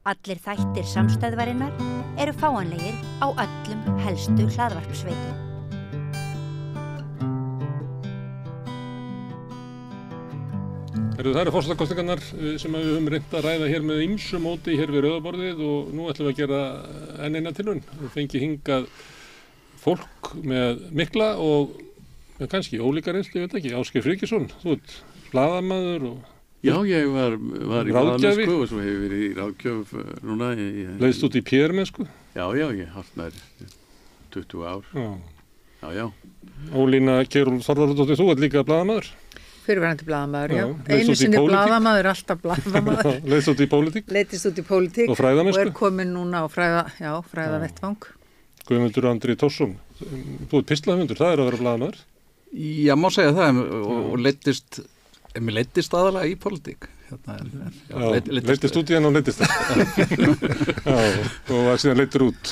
Allir þættir samstæðvarinnar eru fáanlegir á öllum helstu hlaðvarpsveitum. Það eru forsetakosningarnar sem við höfum reynt að ræða hér með ýmsu móti hér við rauðaborðið og nú ætlum við að gera enn eina tilraun. Við fengi hingað fólk með mikla og með kannski ólíka reynslu, ég veit ekki, Ásgeir Friðgeirsson, þú ert blaðamaður og... Já, ég var í blaðamennsku og svo hefur verið í ráðgjöf núna. Leiðst út í PR-mennsku? Já, ég haft nær 20 ár. Já. Ólína Kjerúl Þorðardóttir, þú ert líka blaðamaður? Fyrirverandi blaðamaður, já. Einu sinni blaðamaður, alltaf blaðamaður. Leiðst út í pólitík? Leiðist út í pólitík. Og fræðamennsku? Og komin núna á fræðavettvang. Guðmundur Andri Thorsson, þú ert pistlahöfundur, það að vera blaðamaður? Já, má segja það og mér leiddist aðalega í pólitík. Leiddist út í hann og leiddist það. Og var síðan leiddur út.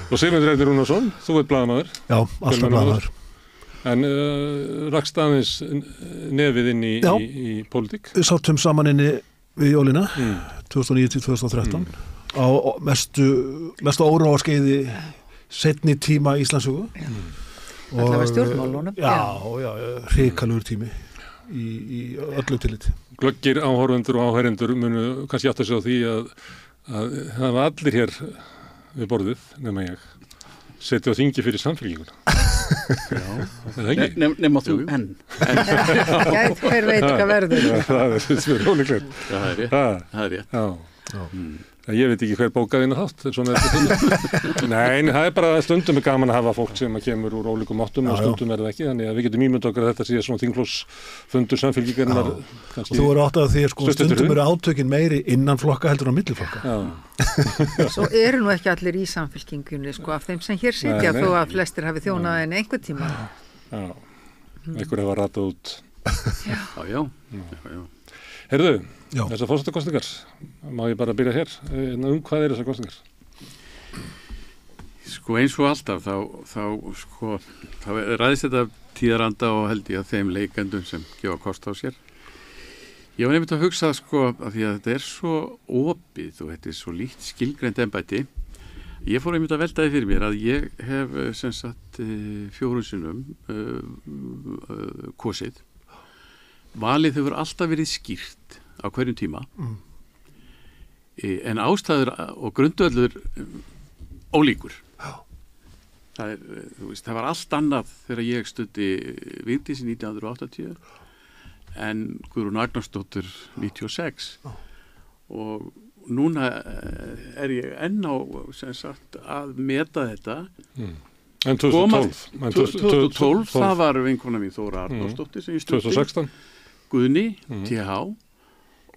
Og Sigmundur Ernir Rúnarsson, þú ert blaðamaður. Já, alltaf blaðamaður. En rakst aðeins nefið inn í pólitík? Við sátum saman inni við jólina, 2009-2013, á mestu óróaskeiði seinni tíma Íslandssögu. Allavega stjórnmálunum. Já, hrikalugur tími í öllu tilliti. Glöggir áhorfendur og áheyrendur munu kannski átta sig á því að það var allir hér við borðið, nema ég, setja á þingi fyrir Samfylkinguna. Já, nema þú enn. Gæt, hver veit hvað verður. Það er ólíklegt. Það er rétt. Já. Ég veit ekki hver bókaði inn á þátt. Nei, það er bara stundum er gaman að hafa fólk sem kemur úr ólíkum áttum og stundum er það ekki, þannig að við getum ímyndað okkur að þetta sé svona þingflokksfundur Samfylkingarinnar. Þú eru átt að því stundum eru átökin meiri innan flokka heldur á milli flokka. Svo eru nú ekki allir í Samfylkingunni af þeim sem hér sitja þó að flestir hafi þjónað en einhver tíma. Já, einhver hefa ratað út. Já. Heyrðu, þessar forsetakosningar, má ég bara byrja hér, hvað þessar kosningar? Eins og alltaf, þá ræðist þetta tíðaranda og held ég að þeim leikendum sem gefa kost á sér. Ég var nefnt að hugsa að því að þetta er svo opið og þetta er svo líkt skilgreint embætti. Ég fór einmitt að velta því fyrir mér að ég hef sem sagt 4 sinnum kosið. Valið hefur alltaf verið skýrt á hverjum tíma en ástæður og grundvöllur ólíkur. Það var allt annað þegar ég studdi Vigdísi 1980 en Guðrún Agnarsdóttir 96 og núna er ég enn á sem sagt að meta þetta. En 2012 það var vinkona mín Þóra Arnórsdóttir sem ég studdi. 2016 Guðni, TH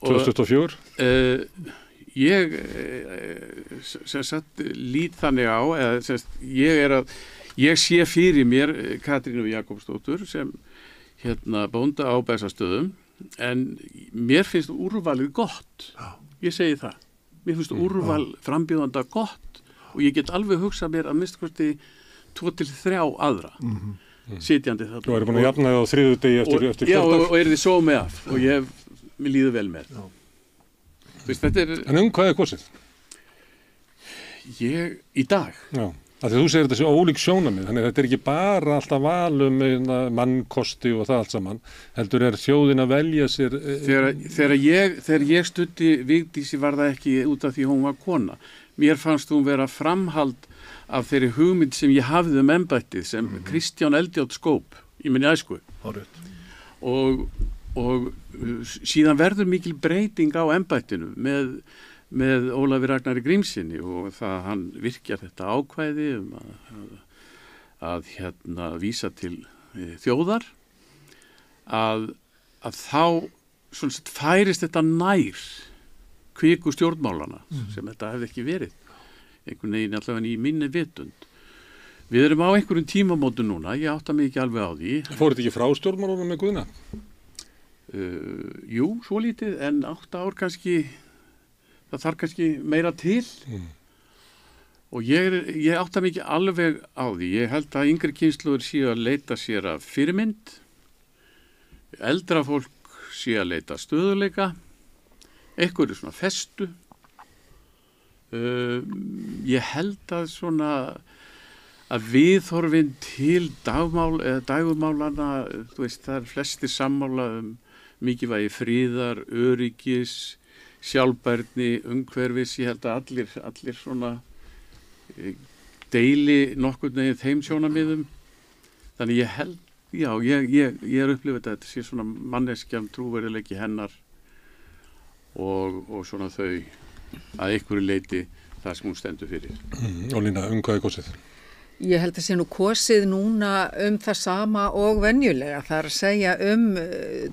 2024 ég sem sagt lít þannig á eða sem sagt ég sé fyrir mér Katrínu Jakobsdóttur sem bónda á Bessastöðum en mér finnst úrvalið gott. Ég segi það. Mér finnst úrval frambjóðanda gott og ég get alveg hugsað mér að minnsta kosti 2 til 3 aðra. Sitjandi þarna. Þú erum búin að jafna það á 3. degi eftir kjördag. Já, og er þið svo með af og mér líður vel með. Þetta er... En hvað er kosið? Í dag. Já, af því þú segir þetta sé ólík sjónarmið, þannig að þetta er ekki bara alltaf val mannkosti og það allt saman, heldur er þjóðin að velja sér... Þegar ég studdi Vigdísi var það ekki út af því hún var kona. Mér fannst hún vera framhald af þeirri hugmynd sem ég hafði embættið sem Kristján Eldjárn skóp í minni æsku. Og síðan verður mikil breyting á embættinu með Ólafi Ragnari Grímssyni og það hann virkjar þetta ákvæði að vísa til þjóðar að þá svona færist þetta nær kviku stjórnmálana sem þetta hefði ekki verið einhvern veginn allavega í minni vitund. Við erum á einhverjum tímamótu núna, ég átta mig ekki alveg á því. Fóruð ekki frá stjórnmálunum með Guðna? Jú, svo lítið, en 8 ár kannski, það þarf kannski meira til. Og ég átta mig ekki alveg á því. Ég held að yngri kynslóður séu að leita sér að fyrirmynd, eldra fólk séu að leita stöðuleika, einhverju svona festu. Ég held að svona að viðhorfin til dægurmálana, þú veist, það er flestir sammála mikilvægi friðar, öryggis, sjálfbærni, umhverfis. Ég held að allir svona deili nokkurn veginn þeim sjónarmiðum. Þannig ég held, já, ég er upplifað að þetta sé svona manneskjan trúverðuleiki hennar og svona þau að einhverju leyti það sem hún stendur fyrir. Ólína, hvað er kosið? Ég held að sé nú kosið núna það sama og venjulega. Það er að segja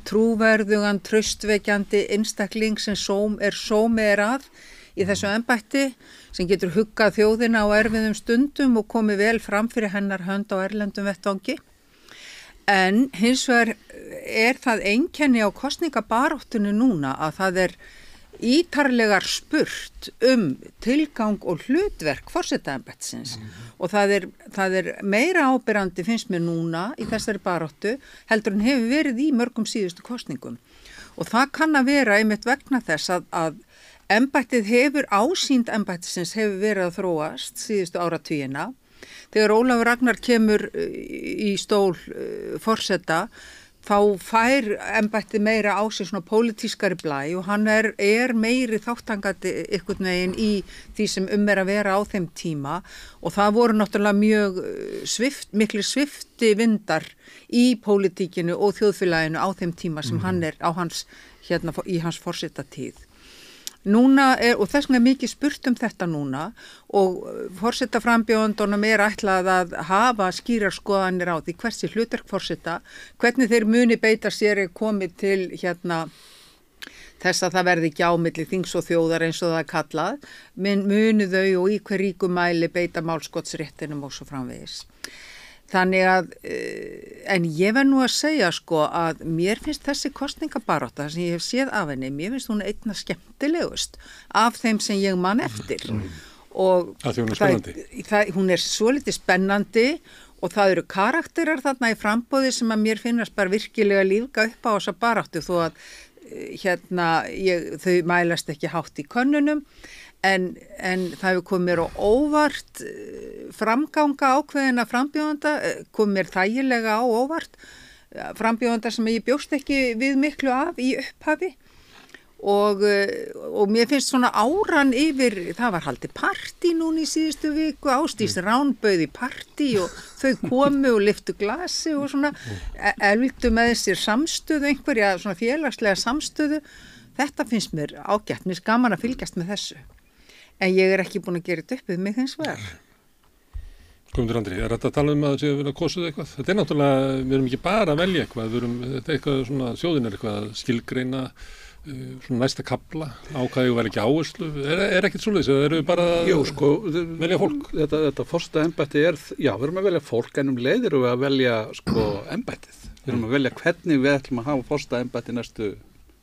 trúverðugan, traustvekjandi einstakling sem sómi er að í þessu embætti, sem getur huggað þjóðina á erfiðum stundum og komið vel fram fyrir hennar hönd á erlendum vettvangi. En hins vegar er það einkenni á kosningabaráttunni núna að það er ítarlegar spurt tilgang og hlutverk forsetaembættisins og það er meira áberandi finnst mér núna í þessari baráttu heldur en hefur verið í mörgum síðustu kosningum. Og það kann að vera einmitt vegna þess að embættið ásýnd embættisins hefur verið að þróast síðustu áratugina. Þegar Ólafur Ragnar kemur í stól forseta, þá fær embættið meira á sig svona pólitískari blæ og hann er meiri þáttangandi einhvern veginn í því sem er að vera á þeim tíma og það voru náttúrulega mjög miklir svifti vindar í pólitíkinu og þjóðfélaginu á þeim tíma sem hann er í hans forsetatíð. Núna og þess vegna mikið spurt þetta núna og forsetaframbjóðendunum ætlað að hafa skýrar skoðanir á því hversi hlutverk forseta, hvernig þeir muni beita sér komið til þess að það verði ekki á milli þings og þjóðar eins og það er kallað, muni þau og í hver ríku mæli beita málskotsréttinum og svo framvegis. Þannig að, en ég verð nú að segja að mér finnst þessi kosningabarátta sem ég hef séð af henni, mér finnst hún einna skemmtilegust af þeim sem ég man eftir. Og hún er svolítið spennandi og það eru karakterar þarna í framboði sem að mér finnast bara virkilega lífga upp á þessa baráttu þó að þau mælast ekki hátt í könnunum. En það hefur komið mér á óvart framganga ákveðina frambjóðanda, komið mér þægilega á óvart frambjóðanda sem ég bjóst ekki við miklu af í upphafi og mér finnst svona áran yfir, það var haldið partí núna í síðustu viku, Ásdís Rán bauð í partí og þau komu og lyftu glasi og svona eldu með sér samstöðu, einhverja svona félagslega samstöðu. Þetta finnst mér ágætt, mér finnst gaman að fylgjast með þessu. En ég er ekki búin að gera þetta upp við mig hins vegar. Guðmundur Andri, þetta að tala að það sé að vera kosið eitthvað? Þetta náttúrulega, við erum ekki bara að velja eitthvað, þetta er eitthvað svona, þjóðin er eitthvað að skilgreina svona næsta kafla, ákvæði og vera ekki áherslu. Er ekkert svoleiðis, eða eru við bara að velja fólk? Þetta forsetaembætti við erum að velja fólk en leið erum við að velja embættið. Við erum að velja hvernig við ætlum að hafa forsetaembætti næstu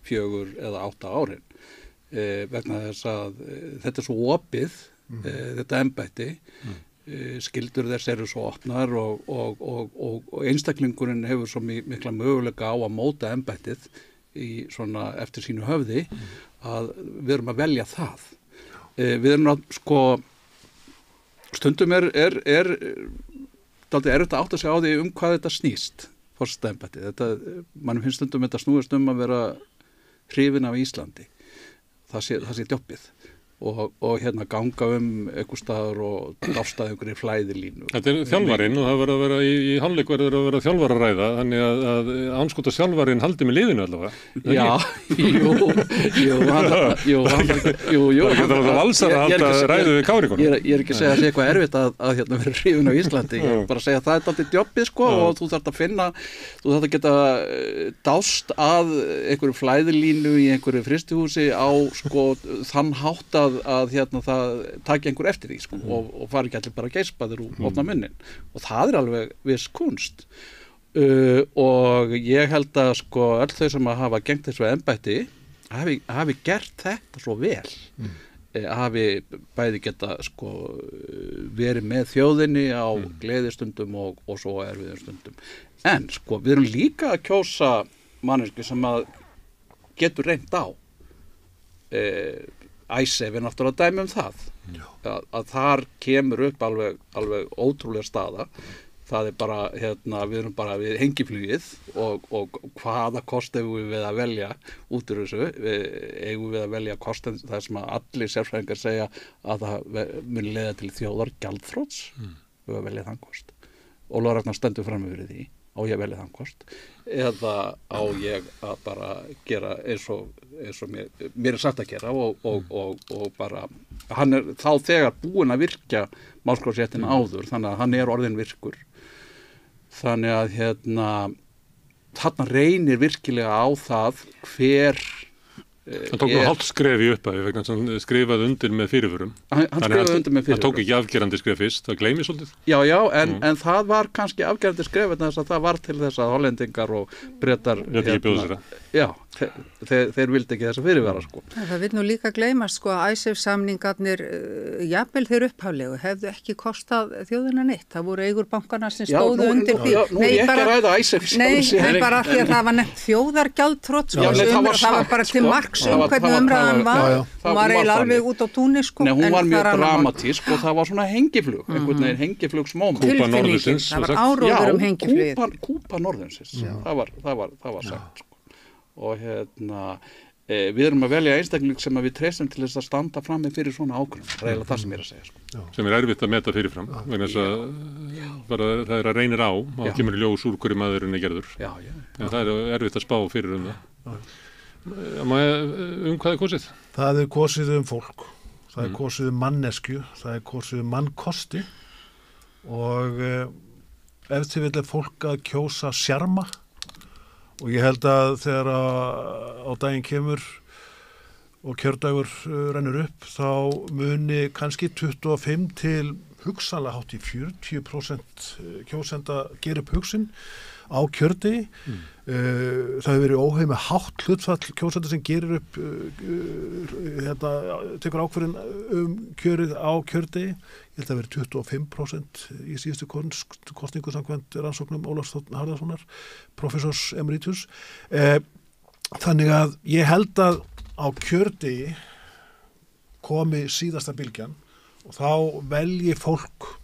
4 eða 8 árin. Vegna þess að þetta er svo opið, þetta embætti, skyldur þess eru svo opnar og einstaklingurinn hefur svo mikla möguleika á að móta embættið eftir sínu höfði að við erum að velja það. Við erum að stundum er dálítið erfitt að átta sig á því hvað þetta snýst, forsetaembættið. Mann finnst stundum þetta snúist að vera hrifin af Íslandi. Það sé djobbið og ganga einhver staðar og dástað einhverju flæðilínu. Þetta er þjálfarinn og það verður að vera í hálfleik verður að vera þjálfararæða þannig að anskota þjálfarinn haldi með liðinu allavega. Já, jú. Það er valsar að halda ræðu við Kárikonum. Ég er ekki að segja að sé eitthvað erfitt að vera hrifin á Íslandi. Ég er bara að segja að það er alltaf djobbið og þú þarft að finna, þú þarft að geta dást að einhverju flæðilínu í einhverju frystihúsi á þann hátt að það taki einhver eftir því og fari ekki allir bara að geispa þér og opna munnin og það er alveg viss kunst og ég held að öll þau sem að hafa gengt þessu embætti hafi gert þetta svo vel hafi bæði geta verið með þjóðinni á gleðistundum og svo erfiðum stundum en við erum líka að kjósa manneski sem að getur reynt á Icesave er náttúrulega dæmi það að þar kemur upp alveg ótrúlega staða. Það bara, við erum bara við hengiflugið og hvaða kost eigum við að velja út úr þessu, eigum við að velja kostin það sem að allir sérfræðingar segja að það muni leiða til þjóðar gjaldþrots, við að velja þann kost. Ólafur Ragnar stendur fram fyrir því, á ég að velja þann kost, eða á ég að bara gera eins og mér sagt að gera og bara, hann þá þegar búinn að virkja málskotsréttina áður, þannig að hann orðinn virkur. Þannig að þarna reynir virkilega á það hver hann tók hálft skref í upphafi vegna þess að hann skrifaði undir með fyrirvörum. Hann skrifaði undir með fyrirvörum. Hann tók ekki afgerandi skref fyrst, það gleymi svolítið. Já, en það var kannski afgerandi skref þess að það var til þess að hollendingar og Bretar já, þeir vildi ekki þessa fyrirvara sko. Það vil nú líka gleymast sko að Icesave samningarnir jafnvel þeir upphaflegu hefðu ekki kostað þjóðina neitt. Það voru eigur bankana sem stóðu undir því. Nú er ég ekki að ræða Icesave. Nei, bara því að það var nefnt þjóðargjaldþrot sko. Það var bara til marks hvernig umræðan var. Hún var eiginlega alveg út á túnni sko. Nei, hún var mjög dramatísk og það var svona hengiflug, einhvern veginn hengiflugsmóment. Kúpa norðursins. Það var áróður hengiflugið. Kúpa norðursins. Það var sagt sko. Og við erum að velja einstakling sem að við treystum til þess að standa fram með fyrir svona ákvörðun. Það er eiginlega það sem ég er að segja sko. Sem er erfitt að meta fyrirfram vegna þess að bara það er að reynir á og kemur í ljós úr hverju maðurinn er gerður. En það er erfitt að spá fyrir það. Hvað er kosið? Það er kosið fólk, það er kosið mannesku, það er kosið mannkosti og ef til vill er fólk að kjósa sjarma og ég held að þegar á daginn kemur og kjördagur rennur upp þá muni kannski 25 til hugsanlega hátt í 40% kjósenda gera upp hugsin á kjördegi. Það hefur verið óheim með hátt hlutfall kjósenda sem gerir upp tekur ákvörðin kjörið á kjördegi. Ég held að verið 25% í síðustu kosningu samkvæmt rannsóknum Ólafs Þ. Harðarsonar, professors emeritus. Þannig að ég held að á kjördegi komi síðasta bylgjan og þá velji fólk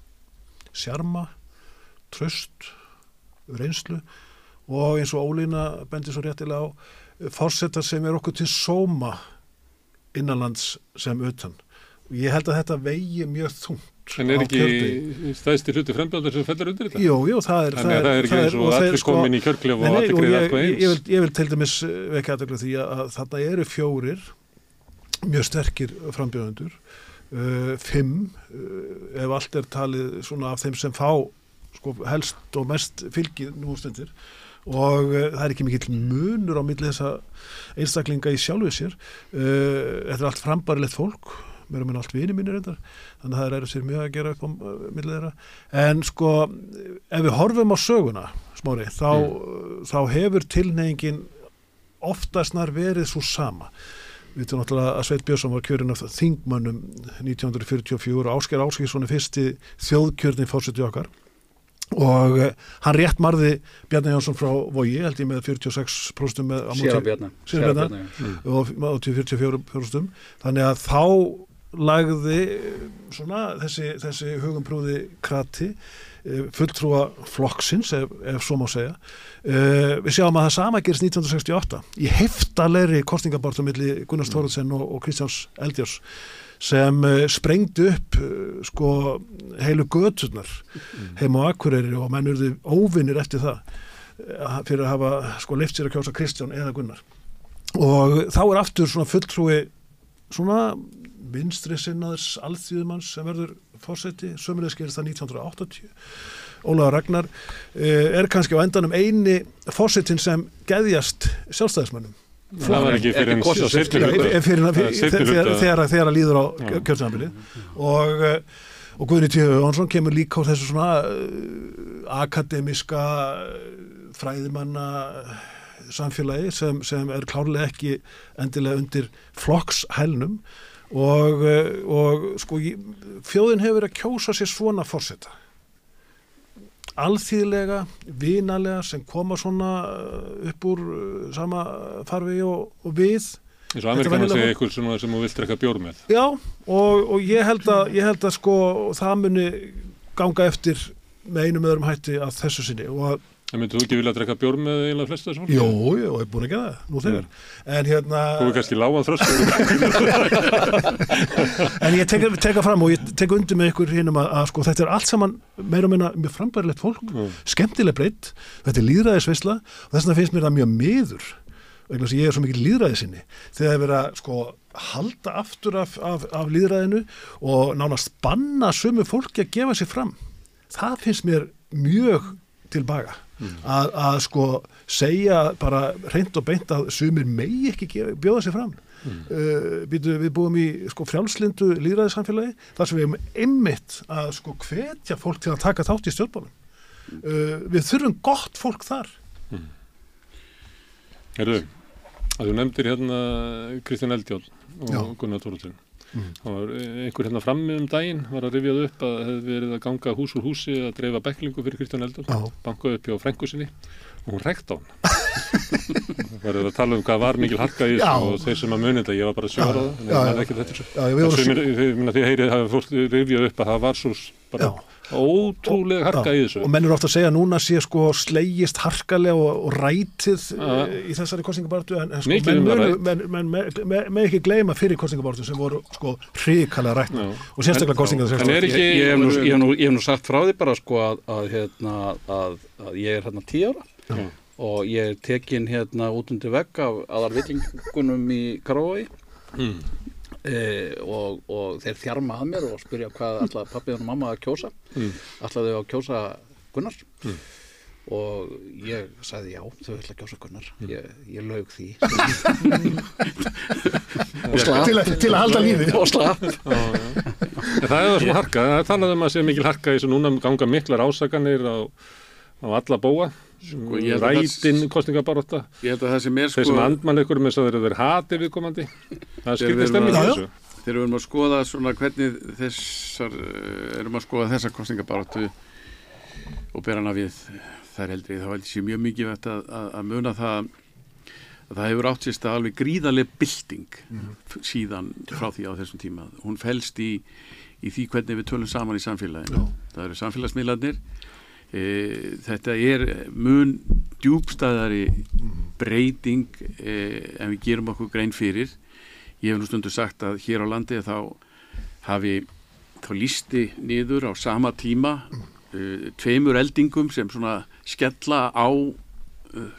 sjarma, traust, reynslu og eins og Ólína bendi svo réttilega á forseta sem er okkur til sóma innanlands sem utan. Og ég held að þetta vegi mjög þungt. En er ekki stæðsti hluti frambjóðar sem fellur undir þetta? Jú, það er. Þannig að það er ekki eins og allir komin í kjörklef og allir greiða eitthvað eins. Ég vil til dæmis vekja athygli á því að þarna eru 4 mjög sterkir frambjóðendur, 5 ef allt er talið svona af þeim sem fá sko helst og mest fylgið nú stundir og það er ekki mikill munur á milli þessa einstaklinga í sjálfu sér. Þetta er allt frambarilegt fólk, mér er allt vini mínir reyndar, þannig að það er sér mjög að gera upp á milli þeirra. En sko, ef við horfum á söguna, Smári, þá hefur tilhneigingin oftastar verið svo sama. Við veitum náttúrulega að Sveinn Björnsson var kjörinn af þingmönnum 1944 og Ásgeir Ásgeirsson er fyrsti þjóðkjörni forseti okkar. Og hann rétt marði Bjarni Jónsson frá Vogi, held ég með 46% með Séra Bjarni og 44%. Þannig að þá lagði svona þessi hugumprúði krati fulltrúa flokksins ef svo má segja. Við sjáum að það sama gerist 1968 í heftalegri kosningabaráttu milli Gunnars Thoroddsen og Kristjáns Eldjárns sem sprengdi upp sko heilu göturnar heim á Akureyri og menn urðu óvinnir eftir það fyrir að hafa sko leyft sér að kjósa Kristján eða Gunnar. Og þá er aftur svona fulltrúi svona vinstri sinnaðs alþýðumanns sem verður forseti, sömuleiðis gerist það 1980. Ólafur Ragnar er kannski á endanum eini forsetin sem geðjast sjálfstæðismönnum. Það var ekki fyrir þegar líður á kjörtímabilið og Guðni T. Jónsson kemur líka á þessu svona akademiska fræðimanna samfélagi sem er klárlega ekki endilega undir flokkshælnum og sko þjóðin hefur verið að kjósa sér svona forseta alþýðlega, vinalega sem koma svona upp úr sama farvegi og við Eins og Amerikanar segja ykkur sem þú vilt drekka bjór með. Já, og ég held að sko það muni ganga eftir með einum öðrum hætti að þessu sinni og En myndir þú ekki vilja drekka bjór með eiginlega flesta þessu fólki? Jó, ég er búin að gera það, nú þegar. En Þú er kannski lágan þröskur. En ég teka fram og ég tek undir með ykkur hinum að sko þetta allt saman meira og minna mjög frambærilegt fólk, skemmtileg breytt, þetta lýðræðisveisla og þess vegna finnst mér það mjög miður. Vegna sem ég svo mikið lýðræðisinni þegar vera sko halda aftur af lýðræðinu og nánast banna sömu fólki að gefa sig fram. Það finnst mér mjög tilbaka. Að sko segja bara hreint og beint að sumir megi ekki bjóða sig fram. Við búum í sko frjálslindu lýðræðissamfélagi þar sem við erum einmitt að sko hvetja fólk til að taka þátt í stjórnmálum. Við þurfum gott fólk þar. Herðu, að þú nefndir hérna Kristján Eldjárn og Gunnar Thoroddsen. Það var einhver hérna frammi daginn var að rifjað upp að hefði verið að ganga hús úr húsi að dreifa bæklingu fyrir Kristján Eldjárn, bankaði upp hjá frænku sinni og hún rekti á hann. Það var að tala hvað var mikil harka í þessu og þeir sem að muni þetta, ég var bara að sjóra það, en það er ekki þetta svo. Þið heyrið hafi fólk rifjað upp að það var svo bara ótrúlega harka í þessu. Og menn eru ofta að segja að núna sé sko slegist harkalega og rætið í þessari kosningabartu en sko menn með ekki gleyma fyrir kosningabartu sem voru sko hrikalega rætt og sérstaklega kosningar. Ég hef nú sagt frá því bara sko að ég er hérna 10 ára og ég er tekin hérna út undir vegg af aðalvillingunum í Krói. Og þeir þjarma að mér og spyrja hvað ætlaði pabbi og mamma að kjósa ætlaði þau að kjósa Gunnar og ég sagði já, þau ætla að kjósa Gunnar ég laug því og slapp til að halda lífi og slapp Það er það svona harka, það er talað að sé mikil harka í þessu núna ganga miklar ásakanir á alla bóa sko, rætin kosningabarátta ég held að það sem er sko þeir sem andmann ykkur með þess að þeir hati viðkomandi það skiptir stemming þessu þegar við erum að skoða svona hvernig erum að skoða þessa kosningabaráttu og bera hana við þær heldri þá held ég mjög mikið að muna það að það hefur átt sér stað alveg gríðarleg bylting síðan frá því á þessum tíma hún felst í því hvernig við tölum saman í samfélaginu það eru samfélagsmiðlarnir þetta er mun djúpstæðari breyting en við gerum okkur grein fyrir ég hef nú stundu sagt að hér á landi þá listi niður á sama tíma 2 eldingum sem svona skella á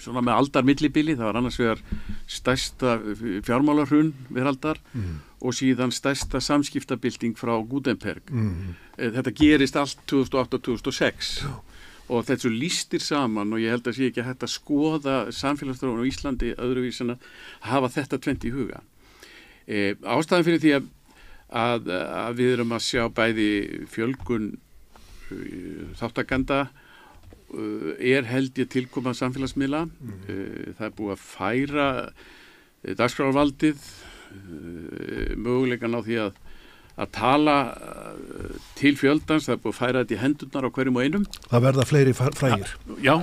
svona með aldarmillibili það var annars vegar stærsta fjármálahrun veraldar og síðan stærsta samskiptabylting frá Gutenberg þetta gerist allt 2008-2006 og þessu lístir saman og ég held að sé ekki hægt að skoða samfélagsþróun á Íslandi öðruvísin að hafa þetta tvennt í huga. Ástæðan fyrir því að við erum að sjá bæði fjölgun þáttakanda held ég tilkoma samfélagsmiðla. Það er búið að færa dagskrárvaldið, möguleikan á því að tala til fjöldans, það er búið að færa þetta í hendurnar á hverjum og einum. Það verða fleiri frægir. Já,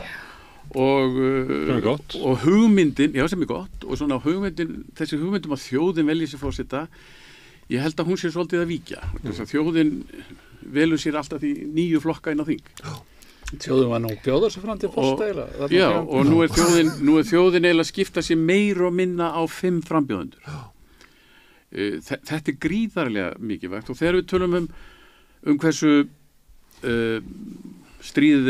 og hugmyndin, já sem er gott, og svona þessi hugmyndum að þjóðin velji sér fórseta, ég held að hún sé svolítið að víkja. Þjóðin velur sér alltaf því 9 flokka inn á þing. Þjóðin var nú bjóður sér fram til fórstæla. Já, og nú er þjóðin eiginlega að skipta sér meir og minna á 5 frambjóðendur. Þetta er gríðarlega mikilvægt og þegar við tölum um hversu stríðið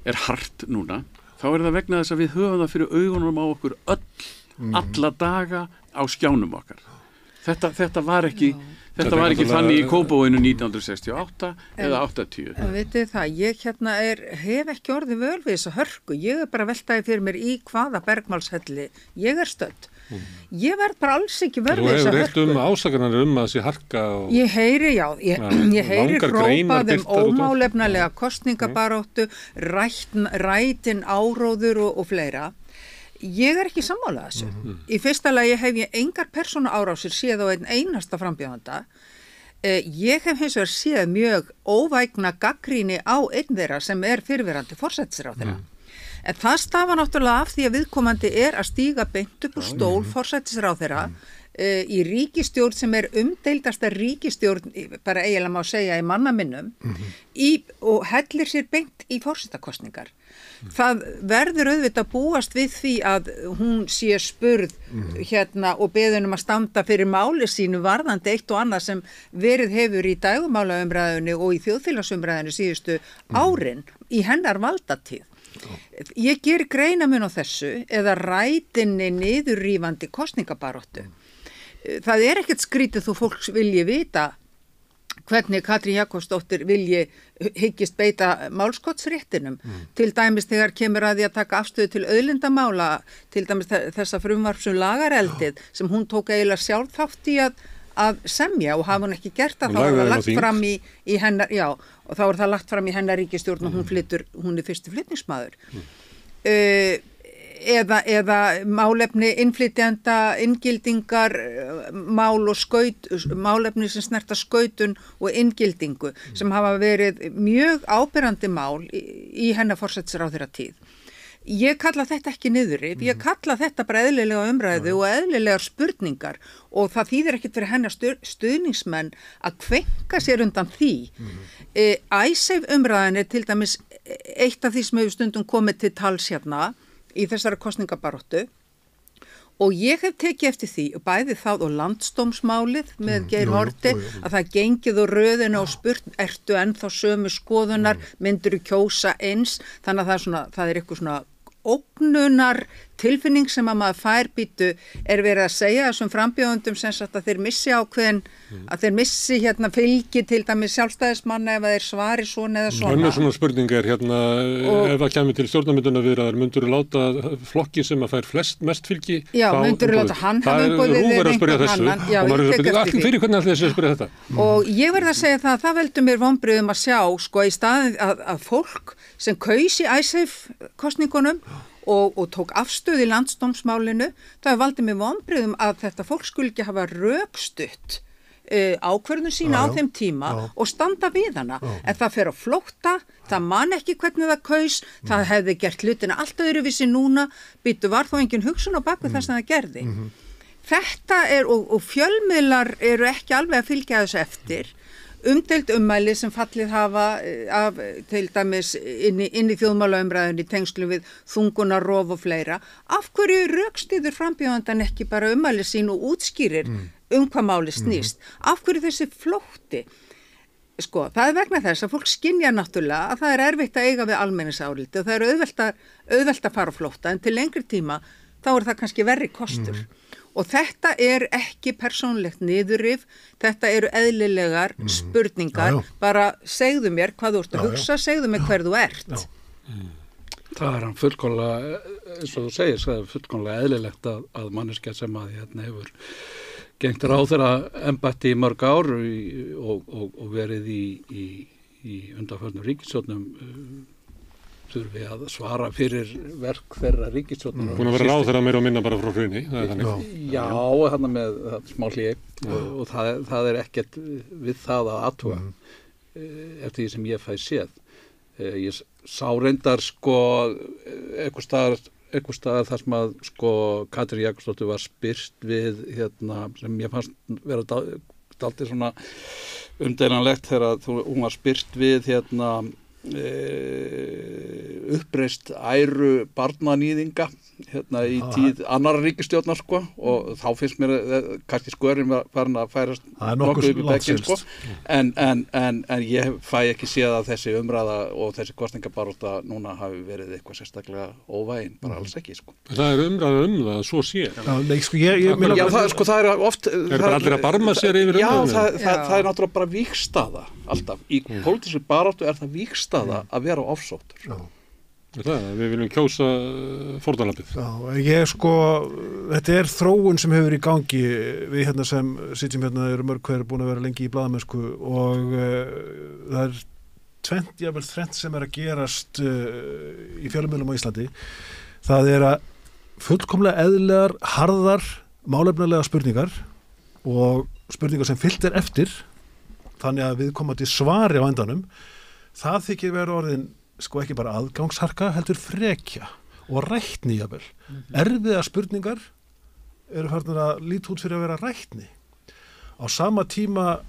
er hart núna, þá er það vegna þess að við höfum það fyrir augunum á okkur alla daga á skjánum okkar. Þetta var ekki þannig í Kópavoginu 1968 eða 80. Vitið það, ég hef ekki orðið völ við þessa hörku. Ég er bara veltaði fyrir mér í hvaða bergmálshelli ég er stödd. Ég verð bara alls ekki völ við þessa hörku. Þú hefur reynt ásakanir að sé harka og... Ég heyri hrópað ómálefnalega kosningabaróttu, rætin áróður og fleira. Ég er ekki sammála þessu. Í fyrsta lagi hef ég engar persónu árásir séð á einn einasta frambjóðanda. Ég hef hins vegar séð mjög óvægna gagnrýni á einn þeirra sem er fyrrverandi forsætisráðherra. En það stafa náttúrulega af því að viðkomandi að stíga beint upp úr stól forsætisráðherra í ríkisstjórn sem umdeildasta ríkisstjórn, bara eiginlega má segja í mannaminnum, og hellir sér beint í forsetakostningar. Það verður auðvitað búast við því að hún sé spurð og beðin að standa fyrir máli sínu varðandi eitt og annað sem verið hefur í dægumálaumræðunni og í þjóðfélagsumræðunni síðustu árin í hennar valdatíð. Ég ger greinamun á þessu eða rætinni niðurrífandi kosningabaráttu. Það ekkert skrítið þó fólks vilji vita hvernig Katrín Jakobsdóttir hyggist beita málskotsréttinum. Til dæmis þegar kemur að því að taka afstöðu til auðlindamála, til dæmis þessa frumvarps lagareldið sem hún tók eiginlega sjálf þátt í að semja og hafa hún ekki gert það, þá það lagt fram í hennar, og þá það lagt fram í hennar ríkisstjórn og hún fyrsti flutningsmaður. Eða málefni innflytjenda, inngildingar, mál og málefni sem snerta skautun og inngildingu sem hafa verið mjög áberandi mál í hennar forsætisráðherra tíð. Ég kalla þetta ekki niðurrif, ég kalla þetta bara eðlilega umræðu og eðlilegar spurningar og það þýðir ekkert fyrir hennar stuðningsmenn að kvenka sér undan því. Icesave umræðan til dæmis eitt af því sem hefur stundum komið til tals hérna í þessari kosningabaráttu og ég hef tekið eftir því bæði það og landsdómsmálið með Geir Haarde að það gengið og röðina og spurt ertu ennþá sömu skoðunar, myndirðu kjósa eins, þannig að það eitthvað svona ógnunar tilfinning sem að maður fær býtu verið að segja þessum frambjóðundum sem sagt að þeir missi ákveðin að þeir missi fylgi til dæmis sjálfstæðismanna ef þeir svari svona eða svona. Önnur svona spurning ef það kemur til stjórnarmyndunarviðræður myndirðu láta flokki sem að fær mest fylgi? Já, myndirðu láta hann hafa umboðið eða einhvern annan? Já, ég tek eftir því. Fyrir hvernig ætli þessi að spyrja þetta? Og ég verð að segja það veldur mér vonbrigðum að sjá í staðin að fólk sem kaus í Icesave kosningunum og tók afstöð í landsdómsmálinu, það valdi mig vonbrigðum að þetta fólk skuli ekki hafa rökstutt ákvörðun sína á þeim tíma og standa við hana. En það fer á flótta, það man ekki hvernig það kaus, það hefði gert hlutina allt öðruvísi núna, býttu var þó engin hugsun á baku það sem það gerði. Þetta og fjölmiðlar eru ekki alveg að fylgja þessu eftir. Umdeild ummæli sem fallið hafa af til dæmis inn í þjóðmálaumræðunni í tengslu við þungunarrof og fleira. Af hverju rökstyður frambjóðandan ekki bara ummæli sín og útskýrir hvað máli snýst? Af hverju þessi flótti? Það vegna þess að fólk skynjar náttúrulega að það erfitt að eiga við almenningsáliti og það auðvelt að fara á flótta en til lengri tíma þá það kannski verri kostur. Og þetta ekki persónlegt niðurrif, þetta eru eðlilegar spurningar, bara segðu mér hvað þú ert að hugsa, segðu mér hver þú ert. Það hann fullkomlega, eins og þú segir, það fullkomlega eðlilegt að manneskja sem að hefur gengt ráðherra embætti í mörg ár og verið í undanförnum ríkisstjórnum þurfi að svara fyrir verk þeirra ríkisstjórnar. Búin að vera ráðherra meira og minna bara frá hruni, það þannig. Já, þarna með smá hlé og það ekkert við það að athuga eftir því sem ég fæ séð. Ég sá reyndar einhvers staðar þar sem að Katrín Jakobsdóttir var spyrt við sem ég fannst vera dálítið svona umdeilanlegt þegar hún var spyrt við uppreist æru barnanýðinga í tíð annarra ríkisstjórnar og þá finnst mér kannski skörin farin að færast nokkuð upp í bekkinn en ég fæ ekki séð að þessi umræða og þessi kosningabarátta núna hafi verið eitthvað sérstaklega óvægin, bara alls ekki Það umræða það, svo sé það oft bara allir að barma sér yfir umræðinu? Já, það náttúrulega bara vígstaða alltaf, í pólitískri baráttu það vígstaða að vera ofsóttur Við viljum kjósa fórnarlambið. Þetta þróun sem hefur í gangi við sem sitjum eru mörg hver búin að vera lengi í blaðamennsku og það þrennt sem að gerast í fjölmiðlum á Íslandi. Það að fullkomlega eðlilegar, harðar, málefnalega spurningar og spurningar sem fyllt eftir þannig að við komum til svari á endanum. Það þykir vera orðin sko ekki bara aðgangsharka heldur frekja og rætni jafnvel. Erfiða spurningar eru farnir að líta út fyrir að vera rætni. Á sama tíma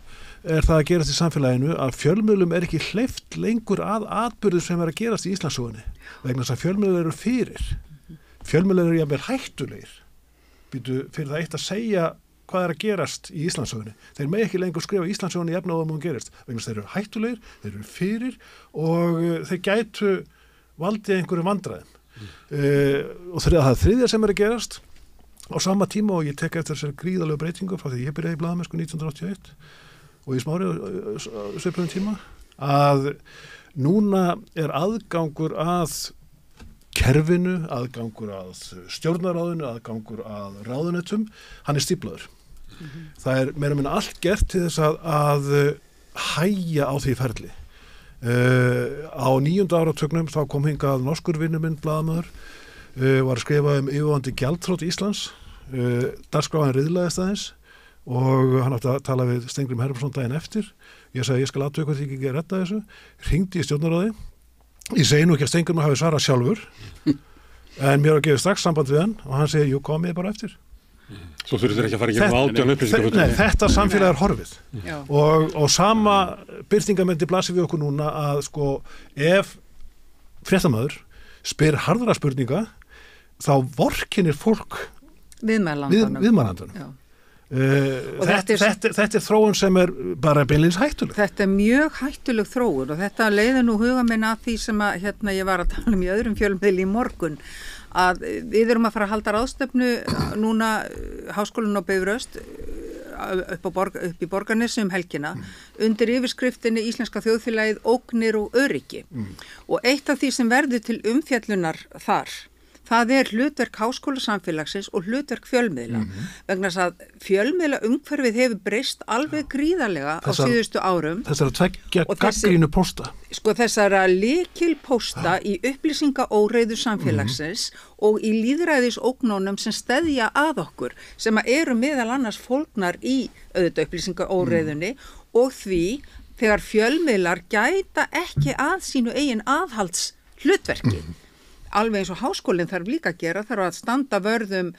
er það að gerast í samfélaginu að fjölmiðlum er ekki hleypt lengur að atburðum sem er að gerast í Íslandssögunni vegna þess að fjölmiðlar eru fyrir. Fjölmiðlar eru jafnvel hættulegir. Býtu fyrir það eitt að segja hvað er að gerast í Íslandssögunni. Þeir með ekki lengur skrifa Íslandssögunni í efnaðum og gerist. Vegna þeir eru hættulegir, þeir eru fyrir og þeir gætu valdið einhverju vandræðum. Og það er þriðja sem er að gerast á sama tíma og ég tek eftir þessari gríðalegu breytingu frá því ég byrjaði í blaðamennsku 1981 og í smári svipum tíma að núna er aðgangur að kerfinu, aðgangur að stjórnarráðinu, aðgangur að ráðunetum, hann er stíflaður. Það er meira minna allt gert til þess að hægja á því ferli. Á 9. áratugnum þá kom hingað norskur vinur minn, blaðamaður, var að skrifa yfirvofandi gjaldþrot Íslands, dagskráin riðlaðist aðeins og hann átti að tala við Steingrímur Hermansson daginn eftir. Ég sagði, ég skal athuga hvað því ekki að redda þessu. Hringdi í stjórnarráði. Ég segi nú ekki að Steingrímur hafi svarað sjálfur, en mér var að gefa strax samband við hann og hann segir, jú, komið bara eftir. Svo þurfið þér ekki að fara í gegnum 18 upplýsingar. Nei, þetta samfélag er horfið og sama birtingamenti blasir við okkur núna að sko ef fréttamaður spyr harðara spurninga þá vorkinnir fólk viðmælandunum. Þetta er þróun sem er bara beinlínis hættuleg. Þetta er mjög hættuleg þróun og þetta leiði nú huga minn að því sem að ég var að tala í öðrum fjölmiðli í morgun að við erum að fara að halda ráðstefnu núna Háskólinn á Bifröst upp í Borgarnesi helgina undir yfirskriftinni Íslenska þjóðfélagið ógnir og öryggi og eitt af því sem verður til umfjallunar þar það er hlutverk háskólasamfélagsins og hlutverk fjölmiðla vegna þess að fjölmiðla umhverfið hefur breyst alveg gríðarlega á síðustu árum. Þessar að tveggja gagnrýnu pósta. Sko þessara lykilpósta í upplýsingaóreiðu samfélagsins og í lýðræðisógnunum sem steðja að okkur sem eru meðal annars fólgnar í auðvitað upplýsingaóreiðunni og því þegar fjölmiðlar gæta ekki að sínu eigin aðhalds hlutverki. Alveg eins og háskólinn þarf líka að gera, þarf að standa vörðum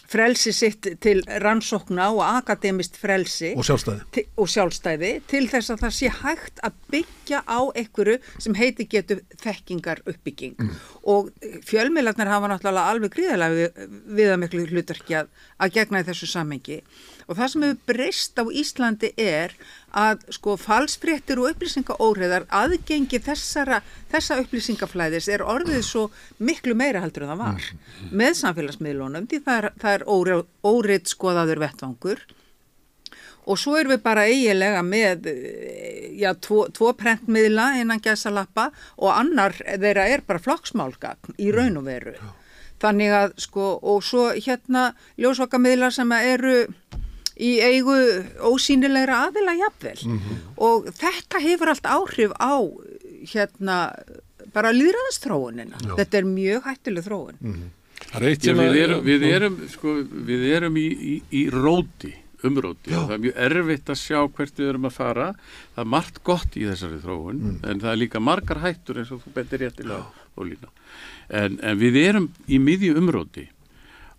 frelsi sitt til rannsókna og akademist frelsi og sjálfstæði til þess að það sé hægt að byggja á einhverju sem heiti getur þekkingar uppbygging og fjölmiðlarnir hafa náttúrulega alveg gríðarlega við að miklu hlutverki að gegna í þessu samhengi og það sem hefur breyst á Íslandi er að sko falsfréttir og upplýsingaóreiðar aðgengi þessa upplýsingaflæðis er orðið svo miklu meira heldur en það var með samfélagsmiðlunum því það er órit skoðaður vettvangur og svo erum við bara eiginlega með tvo prentmiðla innan gæsalappa og annar þeirra er bara flokksmálgagn í raun og veru. Þannig að sko og svo ljósvakamiðlar sem eru í eigu ósýnilegra aðila jafnvel og þetta hefur allt áhrif á bara lýðræðisþróunina. Þetta er mjög hættuleg þróun. Við erum í róti, umróti og það er mjög erfitt að sjá hvert við erum að fara. Það er margt gott í þessari þróun en það er líka margar hættur eins og þú bendir réttilega Ólína. En við erum í miðju umróti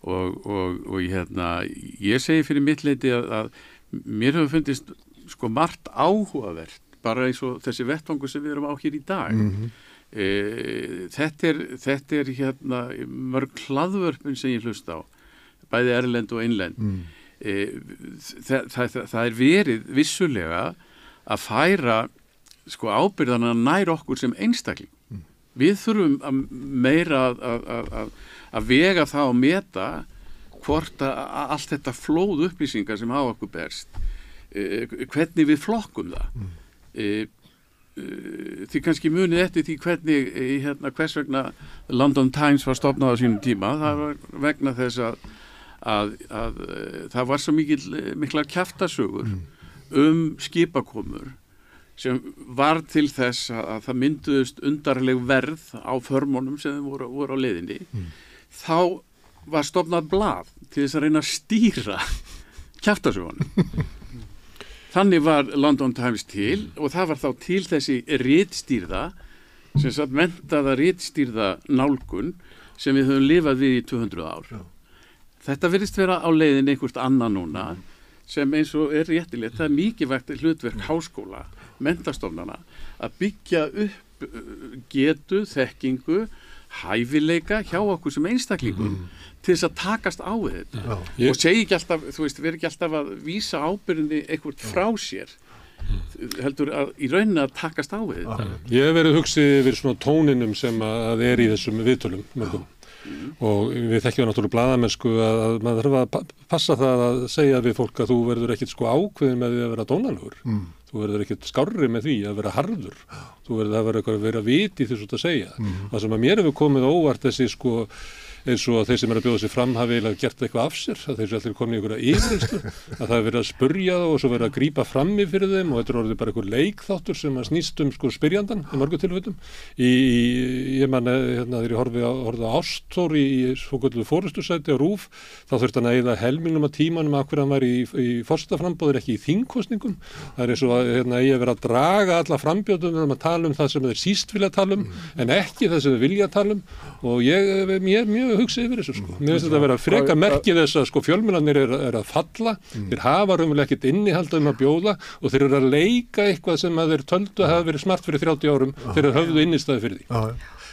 og ég segi fyrir mitt leyti að mér hefur fundist sko margt áhugavert bara eins og þessi vettvangur sem við erum á hér í dag. Þetta er mörg hlaðvörpin sem ég hlusta á bæði erlend og innlend. Það er verið vissulega að færa sko ábyrgðana nær okkur sem einstakling. Við þurfum að meira að vega það og meta hvort að allt þetta flóð upplýsingar sem á okkur berst, hvernig við flokkum það. Þið kannski munið eftir því hvernig, hvers vegna London Times var stofnað á sínum tíma. Það var vegna þess að það var svo miklar kjaftasögur skipakomur sem var til þess að það mynduðust undarleg verð á förmónum sem voru á leiðinni. Þá var stofnað blað til þess að reyna að stýra kjaftasögunum. Þannig var London Times til og það var þá til þessi ritstýrða sem sagt menntaða ritstýrða nálgun sem við höfum lifað við í 200 ár. Já. Þetta virðist vera á leiðin einhvert annað núna sem eins og er réttilegt. Það er mikilvægt hlutverk háskóla, menntastofnana að byggja upp getu, þekkingu, hæfileika hjá okkur sem einstaklingum til þess að takast á við þetta. Og segi ekki alltaf, þú veist, veri ekki alltaf að vísa ábyrgðinni eitthvað frá sér. Heldur að í rauninni að takast á við þetta. Ég hef verið hugsið yfir svona tóninum sem að er í þessum viðtölum mörgum. Og við þekkjum náttúrulega blaðamennsku að maður þarf að passa það að segja við fólk að þú verður ekkit sko ákveðin með því að vera dónalegur. Þú verður ekkit skárri með því að vera harður. Þú verður að vera vit í þessu að segja. Það sem að mér hefur komið óvart þessi sko eins og að þeir sem eru að bjóða sér fram hafi eiginlega gert eitthvað af sér, að þeir sem allir komin í einhverja yfirreynslu, að það er verið að spurja þá og svo verið að grípa frammi fyrir þeim og þetta er orðið bara einhver leikþáttur sem að snýst sko spyrjandan í mörgu tilfellum. Ég man hérna þegar ég horfði á Ástór í svokölluðu forystusæti á RÚV, þá þurfti hann að eyða helmingnum af tímanum af hverju hann væri í forsetaframboði ekki í þingkosningum. Það er eins og að eigi að vera að draga alla frambjóðendur að tala það sem þeir síst vilja tala en ekki það sem þeir vilja tala og mér mjög hugsa yfir þessu sko. Mér finnst þetta að vera freka merkið þess að sko fjölmiðlarnir er að falla, þeir hafa raunverulega ekkert innihald að bjóða og þeir eru að leika eitthvað sem að þeir töldu að hafa verið smart fyrir 30 árum þeir höfðu innistæði fyrir því.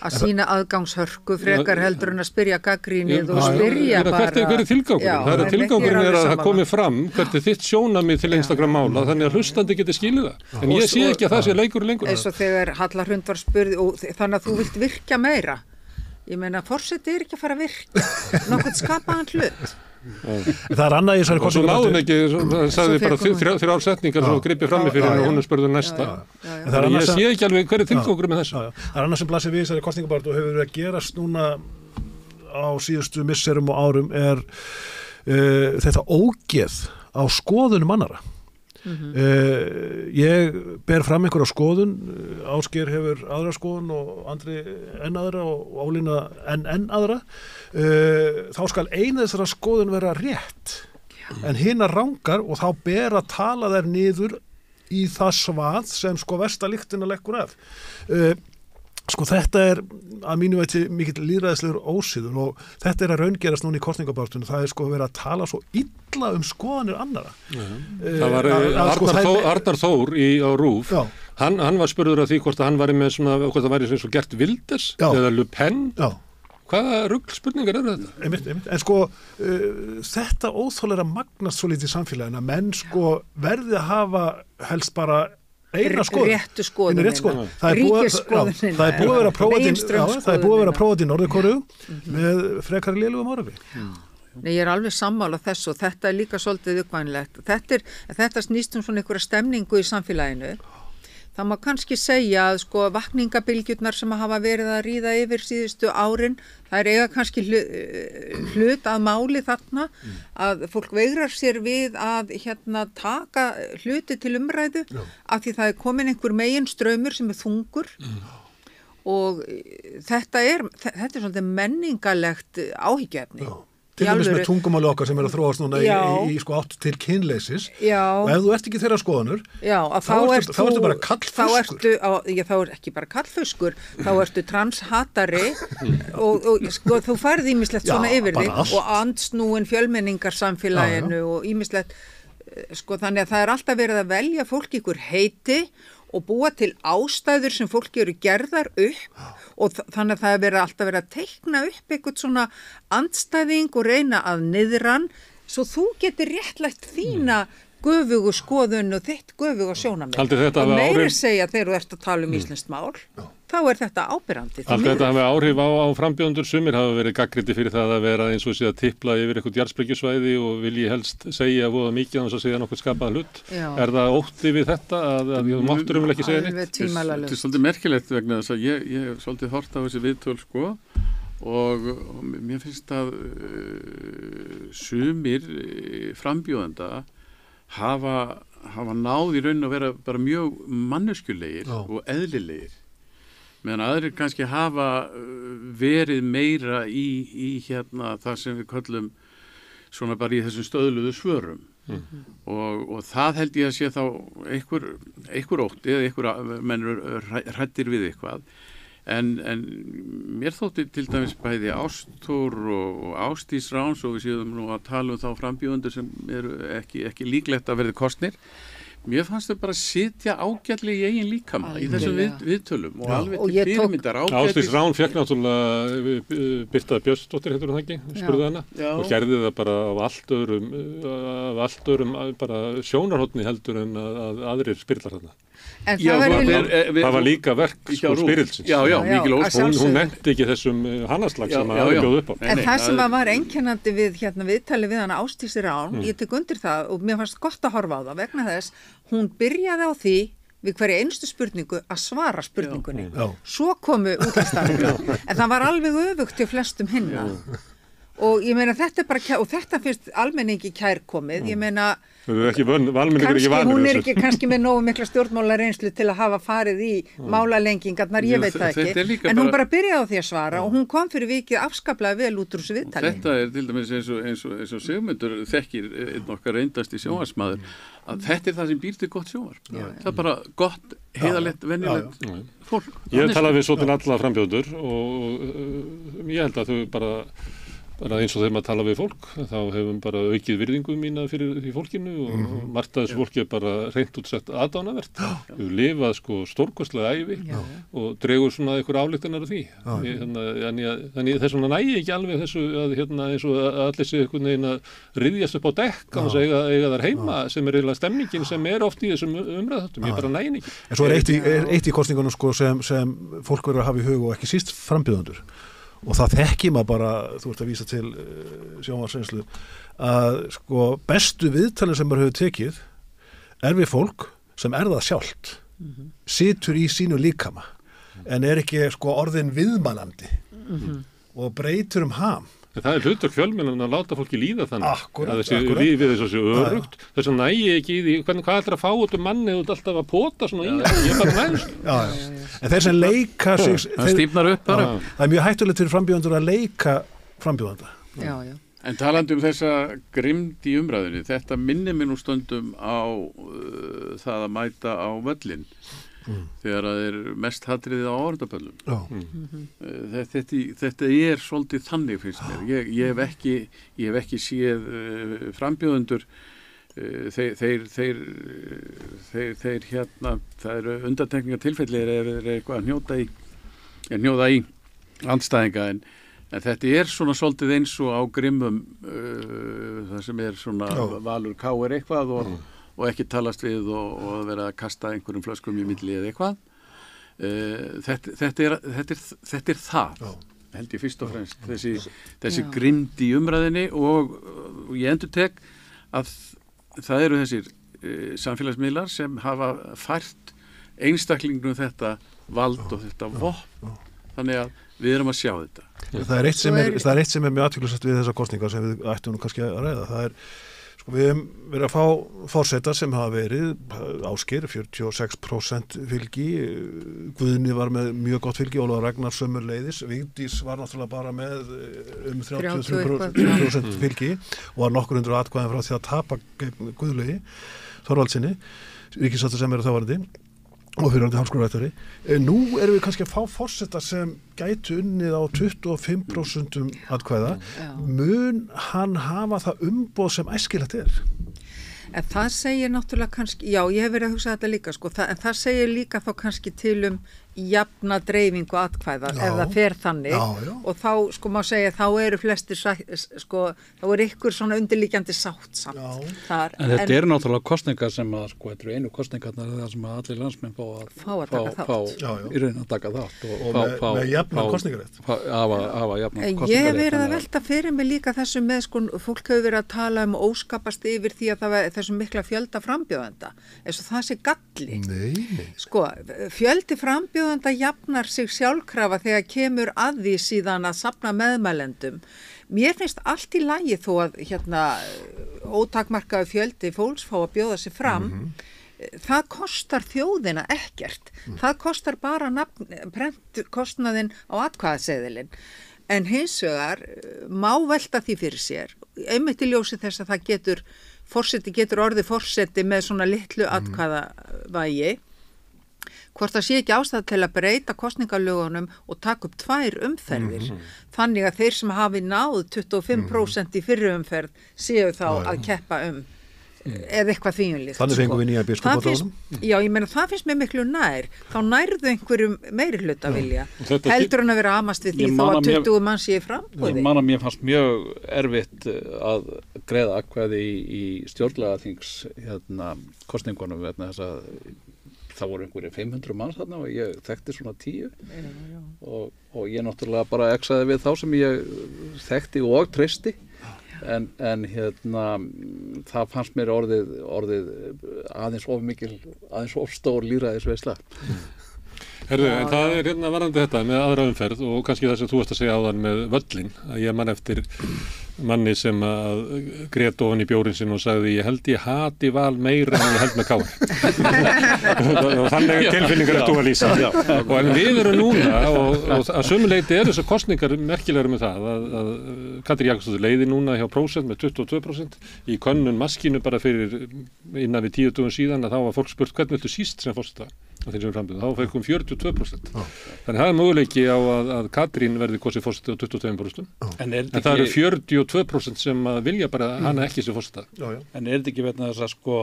Að sína aðgangshörku frekar heldur en að spyrja gaggrínið og spyrja bara. Hver er tilgangurinn? Það er tilgangurinn að það komi fram hvert er þitt sjónamið til einstakra mála þannig að hlustandi geti skilið það. En ég sé ekki að það sé leikur lengur. Eins og þegar Halla Hrund var spurð og þannig að þú vilt virkja meira. Ég meina, forseti er ekki að fara að virka nokkuð skapaðan hlut. Það er annað í þessari kosningabaráttu. Og svo náðum ekki, það sagði bara þrjár setningar og gripið frammi fyrir henni og hún spurði næsta. Þannig ég sé ekki alveg hver er tilgangur með þessu. Það er annað sem blasir við þessari kosningabaráttu og hefur verið að gerast núna á síðustu misserum og árum er þetta ógeð á skoðunum annara. Ég ber fram einhverja skoðun, Ásgeir hefur aðra skoðun og Andri enn aðra og Ólína enn aðra, þá skal eina þessara skoðun vera rétt en hina rangar og þá ber að tala þær niður í það svað sem sko versta lyktina leggur af. Sko þetta er að mínu veiti mikill lýðræðislegur ósíður og þetta er að raungerast núna í kosningabaráttunni, það er sko verið að tala svo illa skoðanir annara. Það var Arnar Þór á RÚV, hann var spurður af því hvort að hann væri með svona, hvort það væri eins og Gert Wilders eða Le Pen. Hvaða rugl spurningar eru þetta? Einmitt. En sko þetta óþólega magnast svo lítið í samfélaginu að menn sko verði að hafa helst bara eina skoðun. Réttu skoðunina. Það er búið að vera að prófa þetta í Norður-Kóreu með frekari lélugum árangri. Nei, ég er alveg sammála þessu og þetta er líka svolítið uppvænlegt. Þetta snýst svona einhverja stemningu í samfélaginu. Það má kannski segja að sko vakningabilgjurnar sem hafa verið að ríða yfir síðustu árin, það er eiga kannski hlut að máli þarna að fólk veigrar sér við að taka hluti til umræðu af því það er komin einhver megin straumur sem er þungur og þetta er svolítið menningalegt áhyggjuefni. Til dæmis með tungumáli okkar sem er að þróast núna í sko átt til kynleysis og ef þú ert ekki þeirra skoðanur þá ertu bara kallfuskur. Þá er ekki bara kallfuskur, þá ertu transhatari og sko, þú færð ýmislegt svona yfir þig og andsnúin fjölmenningarsamfélaginu og ýmislegt sko þannig að það er alltaf verið að velja fólki ykkur heiti og búa til ástæður sem fólki eru gerðar upp og þannig að það er alltaf verið að teikna upp eitthvað svona andstæðing og reyna að niðran svo þú getur réttlætt þína göfugu skoðun og þitt göfugu sjónamið og meira segja þegar þú ert að tala íslenskt mál þá er þetta ábyrrandi. Allt þetta hafi áhrif á frambjóðendur, sumir hafa verið gagnrýndir fyrir það að vera eins og sé að tipla yfir eitthvað jarðsprengjusvæði og vilji helst segja voða mikið án þess að segja nokkuð skapaða hlut. Er það ótti við þetta að þú máttur ekki segja neitt? Þetta er svolítið merkilegt vegna þess að ég hef svolítið hort á þessi viðtöl sko og mér finnst að sumir frambjóðenda hafa náð í raun að vera bara mjög manneskjulegir og eðlilegir meðan aðrir kannski hafa verið meira í það sem við köllum svona bara í þessum stöðluðu svörum og það held ég að sé þá einhver ótti eða einhver menn hræddir við eitthvað En mér þótti til dæmis bæði Ástór og Ásdís Ráns og við séum nú að tala þá frambjóðendur sem eru ekki líklegt að verði kosnir. Mér fannst þau bara sitja ágætlega í eigin líkama í þessum viðtölum og alveg til fyrirmyndar ágætlega. Ásdís Rán fékk náttúrulega Birta Björnsdóttir, heitur hún það ekki, spurði hana og gerði það bara af allt öðrum bara sjónarhóttni heldur en að aðrir spyrlar þarna. En það var líka verk spyrilsins. Já, mikil ósk. Hún nefndi ekki þessum hannaslag sem að bjóð upp á. En það sem var einkennandi við viðtali við hana Ásdísi Rán, ég tek undir það og mér fannst gott að horfa á það vegna þess, hún byrjaði á því við hverja einstu spurningu að svara spurningunni. Svo komu útlistanir. En það var alveg öfugt til flestum hinna. Og ég meina þetta er bara, og þetta finnst almenningi kærkomið, ég meina kannski með nógu mikla stjórnmálareynslu til að hafa farið í málalengingarnar, ég veit það ekki, en hún bara byrjaði á því að svara og hún kom fyrir vikið afskaplega vel út úr þessu viðtali. Þetta er til dæmis eins og Sigmundur þekkir einn okkar reyndasti sjónvarpsmaður, að þetta er það sem býr til gott sjónvarp. Það er bara gott, heiðalegt, venjulegt fólk. Ég hef talað við svolítið alla frambjóðendur og ég held að þau bara eins og þegar maður tala við fólk, þá hefum bara aukið virðingu mína fyrir því fólkinu og margt af þessu fólki er bara hreint útsett aðdánavert. Við lifað stórkostlega ævi og dregur svona einhver ályktanir af því. Þannig þess vegna nægi ekki alveg þessu að eins og allir sé einhvern veginn að ryðjast upp á dekk annars eiga þar heima sem er eiginlega stemningin sem er oft í þessum umræðháttum. Ég bara nægin ekki. En svo er eitt í kosningunum sem fólk verður að hafa í hug og ekki síst frambjóðendur. Og það þekki maður bara, þú ert að vísa til sjónvarpsreynslu, að bestu viðtalin sem maður hefur tekið er við fólk sem er það sjálft, situr í sínu líkama, en er ekki orðin viðmælandi og breytur ham. Það er hlutur fjölmiðlanna að láta fólki líða þannig Akkurat. Við þessu örugt þess að nægi ekki í því hvað ætlar að fá út manni og alltaf að pota svona í það ég er bara næst. En þeir sem leika sig það stífnar upp bara. Það er mjög hættulegt fyrir frambjóðendur að leika frambjóðenda. En talandi þessa grimmd í umræðinni, þetta minnir mér nú stundum á það að mæta á völlin þegar það er mest hatriðið á áhorfendapöllum. Þetta er svolítið þannig finnst mér. Ég hef ekki séð frambjóðendur þeir það eru undantekningartilfelli er eitthvað að hnjóða í andstæðinga en þetta er svona svolítið eins og á grimmum það sem er svona Valur K er eitthvað og ekki talast við og vera að kasta einhverjum flöskum í milli eða eitthvað. Þetta er það, held ég fyrst og fremst, þessi grimmd í umræðinni og ég endurtek að það eru þessir samfélagsmiðlar sem hafa fært einstaklingnum þetta vald og þetta vopn, þannig að við erum að sjá þetta. Það er eitt sem er mjög athyglisvert við þessar kosningar sem við ættum nú kannski að ræða, það er við hefum verið að fá forseta sem hafa verið Ásgeir, 46% fylgi, Guðni var með mjög gott fylgi, Ólafur Ragnar sömuleiðis, Vigdís var náttúrulega bara með 33% fylgi og var nokkur undir atkvæðin frá því að tapa gegn Guðlaugi Þorvaldsinni, ríkissáttasemjari sem eru þávarandi og fyrirhandi háskólarættari. Nú erum við kannski að fá forseta sem gætu unnið á 25% atkvæða. Mun hann hafa það umboð sem æskilegt er? En það segir náttúrulega kannski, já ég hef verið að hugsa þetta líka en það segir líka þá kannski til jafna dreifingu atkvæða ef það fer þannig og þá má segja þá eru flestir þá er ykkur svona undirliggjandi sátt samt þar. En þetta eru náttúrulega kosningar sem að þetta eru einu kosningarnar það sem að allir landsmenn fá í raun að taka þátt og með jafna kosningarétt. Hafa jafna kosningarétt. Ég hef verið að velta fyrir mig líka þessu með fólk hefur verið að tala óskapast yfir því að það var þessum mikla fjölda frambjóðenda eins og það sé galli. Nei. Fjöldi frambjóðenda jafnar sig sjálfkrafa þegar kemur að því síðan að safna meðmælendum. Mér finnst allt í lagi þó að ótakmarkaður fjöldi fólks fá að bjóða sig fram. Það kostar þjóðina ekkert. Það kostar bara prentkostnaðinn á atkvæðaseðilinn. En hins vegar má velta því fyrir sér. Einmitt í ljósi þess að það forseti getur orðið forseti með svona litlu atkvæðavægi. hvort það sé ekki ástæða til að breyta kosningalögunum og taka upp 2 umferðir. Þannig að þeir sem hafi náð 25% í fyrri umferð séu þá að keppa eða eitthvað þvíumlíkt. Þannig fengum við nýja biskupadagunum. Já, ég meina það finnst mér miklu nær. Þá nærðu einhverjum meiri hluta vilja. Heldur en að vera amast við því þá að 20 manns sé í frambúði. Ég man að mér fannst mjög erfitt að greiða atkvæði í stjórnlagaþings kosningunum vegna þess að það voru einhverjir 500 manns þarna og ég þekkti svona 10 og ég náttúrulega bara exaði við þá sem ég þekkti og treysti en það fannst mér orðið aðeins of stór lýðræðisveisla. Herðu, en það er varðandi þetta með aðra umferð og kannski það sem þú varst að segja áðan með völlin, að ég man eftir manni sem að grét ofan í bjórinn sinn og sagði ég held ég hati Val meira en ég held með KR. Og þannig tilfinningar er þú að lýsa. Og en við erum núna og að sömuleyti þessar kosningar merkilegar með það að Katrín Jakobsdóttir leiði núna hjá prósent með 22% í könnun maskínu bara fyrir innan við 10 dögum síðan að þá var fólk spurt hvernig viltu síst sem forseta á þeim sem framböðu, þá fekkum 42%. Þannig það er möguleiki á að Katrín verði kosið forseti á 22%. En það eru 42% sem vilja bara hana ekki sem forseta. En er þetta ekki vegna þess að sko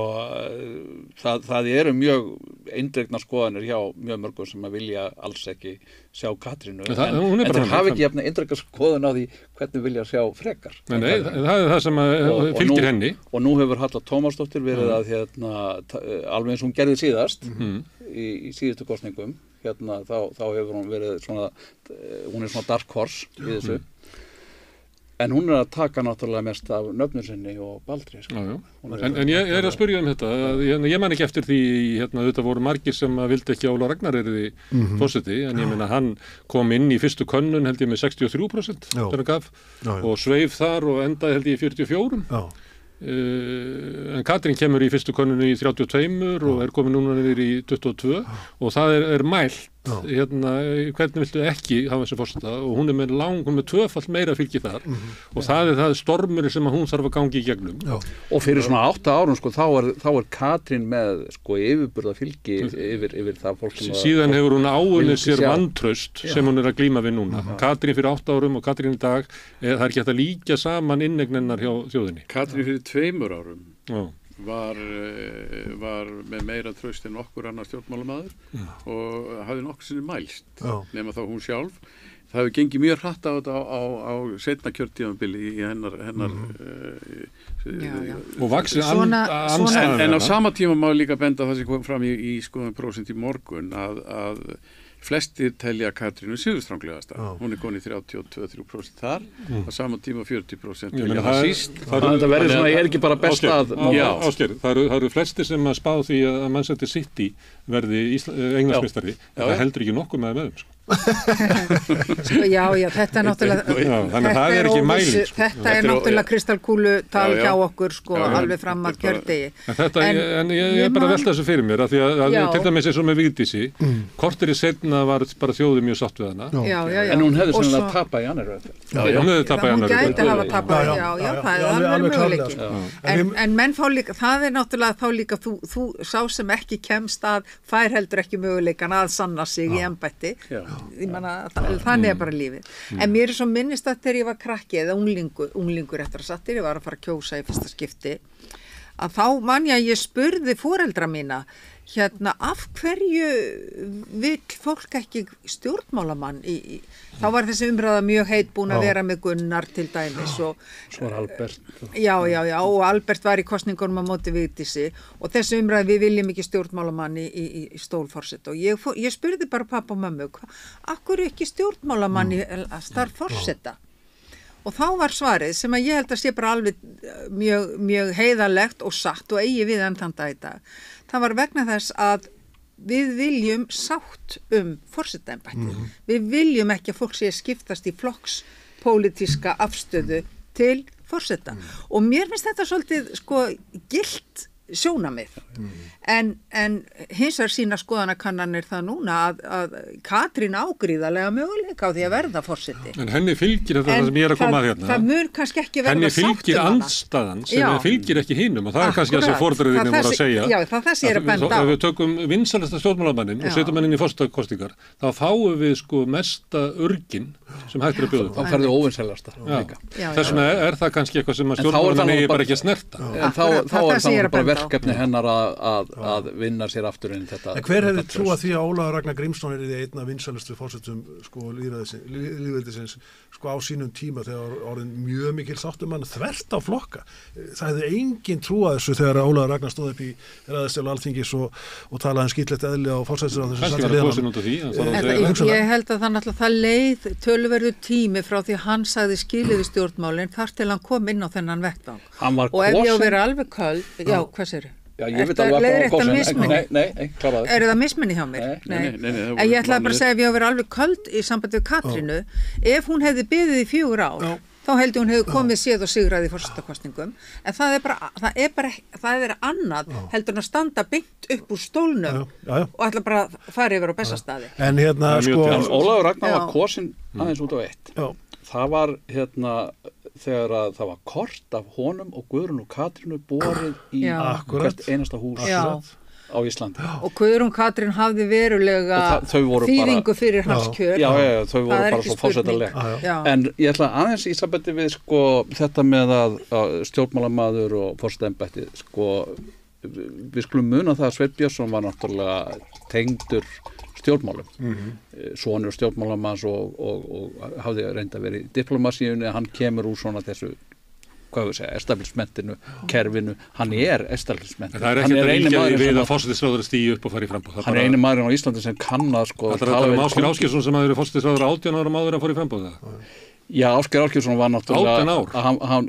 það eru mjög eindregnar skoðanir hjá mjög mörgum sem að vilja alls ekki sjá Katrínu en þeir hafa ekki jafna eindregnar skoðun á því hvernig vilja sjá frekar. Nei, það er það sem fylgir henni. Og nú hefur Halla Tómasdóttir verið að alveg eins og hún gerði síðast í síðustu kosningum þá hefur hún verið svona hún er svona dark horse í þessu en hún er að taka náttúrulega mest af nöfnum sinni og Baldri en ég er að spyrja þetta ég man ekki eftir því þetta voru margir sem vildi ekki Óla Ragnar yrði forseti en ég meina hann kom inn í fyrstu könnun held ég með 63% þegar hann gaf og sveif þar og endaði held ég í 44 en Katrín kemur í fyrstu könnunu í 32 og er komin núna yfir í 22 og það er mælt hvernig viltu ekki hafa þessi forseta og hún er með tvöfalt meira fylgi þar og það er það stormurinn sem hún þarf að gangi í gegnum. Og fyrir svona 8 árum sko þá er Katrín með sko yfirburða fylgi yfir það fólk sem síðan hefur hún áunnið sér vantraust sem hún er að glíma við núna. Katrín fyrir 8 árum og Katrín í dag það er ekki hægt að líkja saman inneignirnar hjá þjóðinni. Katrín fyrir 2 árum var með meira traust en okkur annar stjórnmálamaður og hafði nokkuð sinni mælst nema þá hún sjálf. Það hefur gengið mjög hratt á þetta á seinna kjörtímabili í hennar og vaxið andstæðan. En á sama tíma má líka benda það sem kom fram í skoðun prósent í morgun að flestir telja Katrínu sigurstranglegasta. Hún er komin í 32-33% þar, á sama tíma 40% telja það síst. Það verður svona, ég er ekki bara best að Ásgeir, það eru flestir sem að spá því að Manchester City verði englandsmeistari, það heldur ekki nokkuð með þeim. Já, þetta er náttúrulega þetta er náttúrulega kristalkúlu tal hjá okkur alveg fram að kjördegi en ég er bara að velta þessu fyrir mér að því að til dæmis eins og með Vigdísi korteri seinna var bara þjóðin mjög sátt við hana en hún hefði svona að tapa í annarri hún gæti hafa tapað það er alveg möguleiki en menn fá líka, það er náttúrulega þá líka þú sá sem ekki kemst að fær heldur ekki möguleikan að sanna sig í embætti þannig er bara lífið en mér er svo minnist að þegar ég var krakki eða unglingur eftir að sattir ég var að fara að kjósa í fyrsta skipti að þá man ég spurði foreldra mína af hverju vill fólk ekki stjórnmálamann þá var þessi umræða mjög heit búin að vera með Gunnar til dæmis og svo var Albert og Albert var í kosningunum á móti Vigdísi og þessi umræða við viljum ekki stjórnmálamann í stólforseta og ég spurði bara pappa og mömmu af hverju ekki stjórnmálamann í starf forseta og þá var svarið sem að ég held að sé bara alveg mjög heiðarlegt og satt og eigi við enn þann dag í dag það var vegna þess að við viljum sátt forsetaembættið. Við viljum ekki að fólk sé að skiptast í flokkspólitíska afstöðu til forseta. Og mér finnst þetta svolítið gilt sjónamið. En hins vegar sína skoðanakannanir það núna að Katrín ágríðarlega möguleika á því að verða forseti. En henni fylgir þetta sem ég er að koma að hérna. Það mun kannski ekki verða sátt Henni fylgir andstaðan sem fylgir ekki hinum og það er kannski það sem foreldrarnir voru að segja. Já, það þess ég er að benda á. Ef við tökum vinsælasta stjórnmálamannin og setjum hann inn í forsetakosningar, þá fáum við sko mesta urgin sem hægt er að bjóða. Þá ferðu óvinsælasta líka. Þess vegna er það kannski eitthvað sem að stjórnmálamann eigi bara ekki að snerta. En þá er það bara verkefni hennar að vinna sér aftur inn þetta. En hver hefði trúað því að Ólafur Ragnar Grímsson er í einn af vinsælustu forsetum sko lýðveldisins sko á sínum tíma þegar orðin mjög mikil sáttumann þvert á flokka. Það hefði engin trúað þessu þegar Ólafur Ragnar stóð upp í ræðistölu Alþingis og talaði skýtlegt eðli á forsætisráðherra sem satt við hann. Ég held að það leið töluverður tími frá því að hann sagði skilið í stjórnmálin þar til hann kom inn á þennan vettvang. Og ef ég á vera alveg köld, já, hvað segirðu? Já, ég veit alveg að það var Nei, kláraði. Er það misminni hjá mér? Nei. En ég ætlaði bara að segja ef ég á vera alveg köld í sambandi við Katrínu, ef hún hefði beðið í 4 ár, þá heldur hún hefði komið séð og sigraði í forsetakosningum, en það er annað heldur hún að standa beint upp úr stólnum og ætla bara að fara yfir á Bessastaði. En hérna sko Ólafur Ragnar var kosinn aðeins út á eitt. Það var þegar að það var kort af honum og Guðrún og Katrínu borið í hvert einasta hús á Íslandi. Og Guðrún Katrín hafði verulega þýðingu fyrir hans kjör. Já, þau voru bara svo fórsetaleg. En ég ætla aðeins í sambandi við sko þetta með að stjórnmálamaður og forsetaembætti sko við skulum muna það að Sveinn Björnsson var náttúrulega tengdur stjórnmálum, sonur stjórnmálamanns og hafði reynd að vera í diplomasíunni, hann kemur úr svona þessu, hvað við segja, establishmentinu, kerfinu, hann er establishmentinu. Það er ekkert að líka við að forsætisráðherra stígi upp og fara í frambúð. Hann er eini maðurinn á Íslandi sem kann að sko Það er að tala um Ásgeir Ásgeirsson sem hafði verið forsætisráðherra 18 árum áður að fara í frambúð það. Já, Ásgeir Ásgeirsson var náttúrulega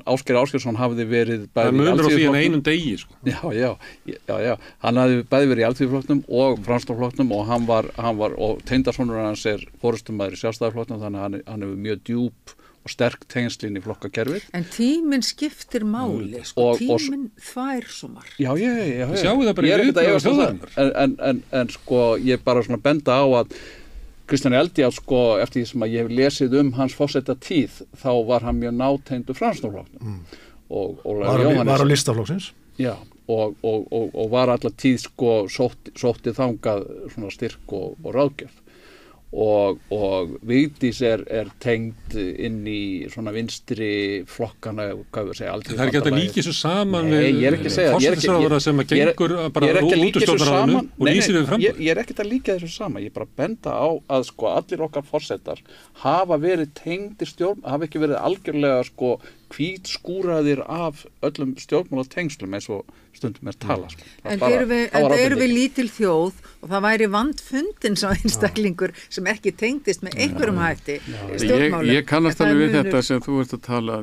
Ásgeir Ásgeirsson hafði verið bæði í Alþýðuflokknum einum degi sko. Já, hann hafði bæði verið í Alþýðuflokknum og Framsóknarflokknum og hann var og tengdasonur hans er forystumaður í Sjálfstæðisflokknum þannig að hann hefur mjög djúp og sterk tengslin í flokkakerfið. En tíminn skiptir máli, sko, tíminn þvær svo margt. Já. Sjáu það bara í viðbrögðum þjóðarinnar. En sko, ég bara svona benda á að Kristján Eldjárn sko eftir því sem að ég hef lesið hans forsetatíð þá var hann mjög nátengdur Framsóknarflokknum og Ólafur Jóhannesson var á lista flokksins. Já, og var alla tíð sko sótti þangað svona styrk og ráðgjöf og Vigdís er tengd inn í svona vinstri flokkana, hvað við segja, það er ekki að líka þessu saman við forsætisráðherra sem að gengur bara út úr stjórnarráðinu og lýsir við frambúð. Ég er ekkert að líka þessu saman, ég er bara að benda á að sko allir okkar forsetar hafa verið tengdir hafa ekki verið algjörlega sko hvítskúraðir af öllum stjórnmálatengslum eins og stundum er tala. Sko. En erum við lítil þjóð og það væri vandfundin sá einstaklingur sem ekki tengdist með einhverjum hætti stjórnmálum. Ég kannast alveg við þetta sem þú ert að tala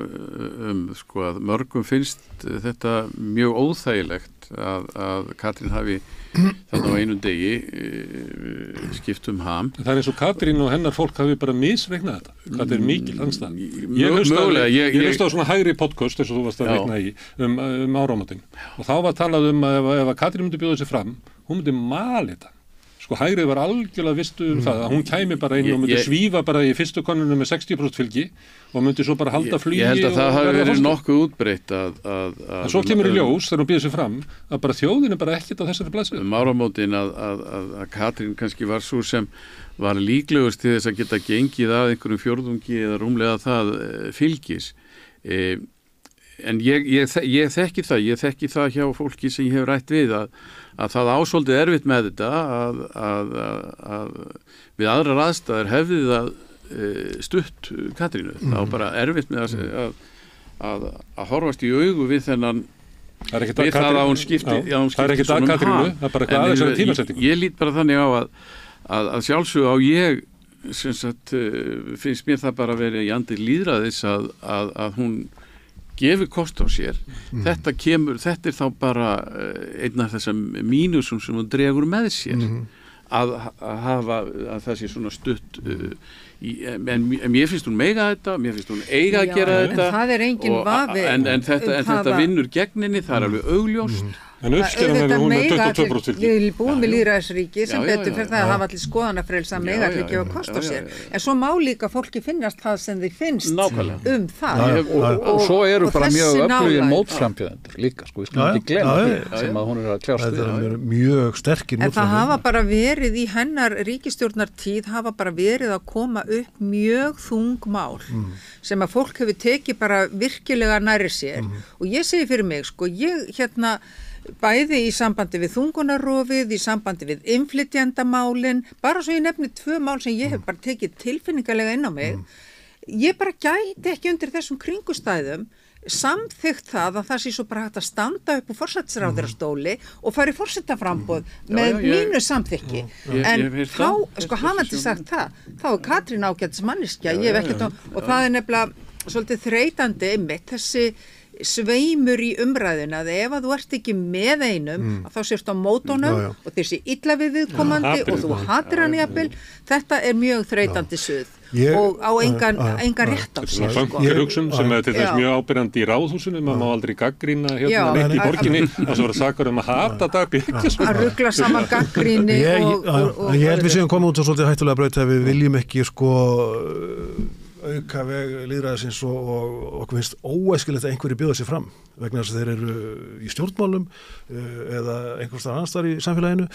sko að mörgum finnst þetta mjög óþægilegt að Katrín hafi þarna á einu degi skipt ham. Það er eins og Katrín og hennar fólk hafi bara misreiknað þetta. Hvað er mikil andstæð. Ég hlusta á svona hægri podcast eins og þú varst að reikna í áramótin og þá var talað að ef Katrín myndi bjóða sig fram, hún myndi mali þetta. Sko hægrið var algjörlega vistu það að hún kæmi bara inn og myndi svífa bara í fyrstu konunum með 60% fylgi og myndi svo bara halda flugi. Ég held að það hafi verið nokkuð útbreytt að svo kemur í ljós þegar hún býður sig fram að bara þjóðin er bara ekkert á þessari blaðsíðu. Áramótin að Katrín kannski var svo sem var líklegust til þess að geta gengið að einhverjum fjórðungi eða rúmlega það fylgis. En ég þekki það hjá fólki sem ég hef rætt við að það ásóldið erfitt með þetta að við aðrar aðstæður hefði það stutt Katrínu. Það var bara erfitt með að horfast í augu við þennan við það að hún skipti það er ekkert að Katrínu, það er bara hvað þessari tímasetningu. Ég lít bara þannig á að sjálfsög á ég sem sagt finnst mér það bara verið í andi lýðræðis að hún gefi kost á sér. Þetta er þá bara einn af þessum mínusum sem hún dregur með sér að það sé svona stutt en mér finnst hún mega þetta, mér finnst hún eiga að gera þetta en það er engin vafi en þetta vinnur gegninni, það er alveg augljóst En uppskeran hún með 22% fylgi. Við búum í lýðræðisríki sem Já, betur fyrir það að já. hafa allir skoðanafrelsa Já, mega allir já, gefa já, kost á já, sér. já, já. En svo má líka fólki finnast það sem þið finnst Nákvæmlega. það. og svo eru og bara þessi mjög öflugir nálægð. mótframbjöðendur líka, sko, við skulum Já, ekki glema já, því já, sem já. að hún er að kljást Þetta við. er mjög sterkir En það hafa bara verið í hennar ríkisstjórnartíð hafa bara verið að koma upp mjög þung mál sem að fólk hefur tekið bara virkilega nærri sér og ég segi fyrir mig, sko, ég bæði í sambandi við þungunarrofið, í sambandi við innflytjendamálin, bara svo ég nefni 2 mál sem ég hef bara tekið tilfinningalega inn á mig, ég bara gæti ekki undir þessum kringustæðum samþykkt það að það sé svo bara hægt að standa upp úr forsætisráðherrastóli og fara í forsetaframboð með mínu samþykki. En ég hef heyrt þá, það. sko hafandi sagt það, þá er Katrín ágætis manneskja, ég hef ekkert og það er nefnilega svolítið þreytandi einmitt þessi sveimur í umræðuna að ef að þú ert ekki með einum að þá sérst á mótónum og þessi illa við viðkomandi og þú hatir hann jafnvel, þetta er mjög þreytandi suð og á engan rétt á sér. Bankirhugsun sem er til þess Já. mjög ábyrjandi í ráðhúsinu, maður má aldrei gaggrína Já. neitt í borginni og svo vera sakar að hata Dag Birgisson. Að rugla saman gagnrýni og Ég held við séum koma út á svolítið hættulega braut að við viljum ekki sko auka veg lýðræðisins og okkur finnst óæskilegt að einhverju bjóða sér fram vegna þess að þeir eru í stjórnmálum eða einhvers staðar annars staðar í samfélaginu.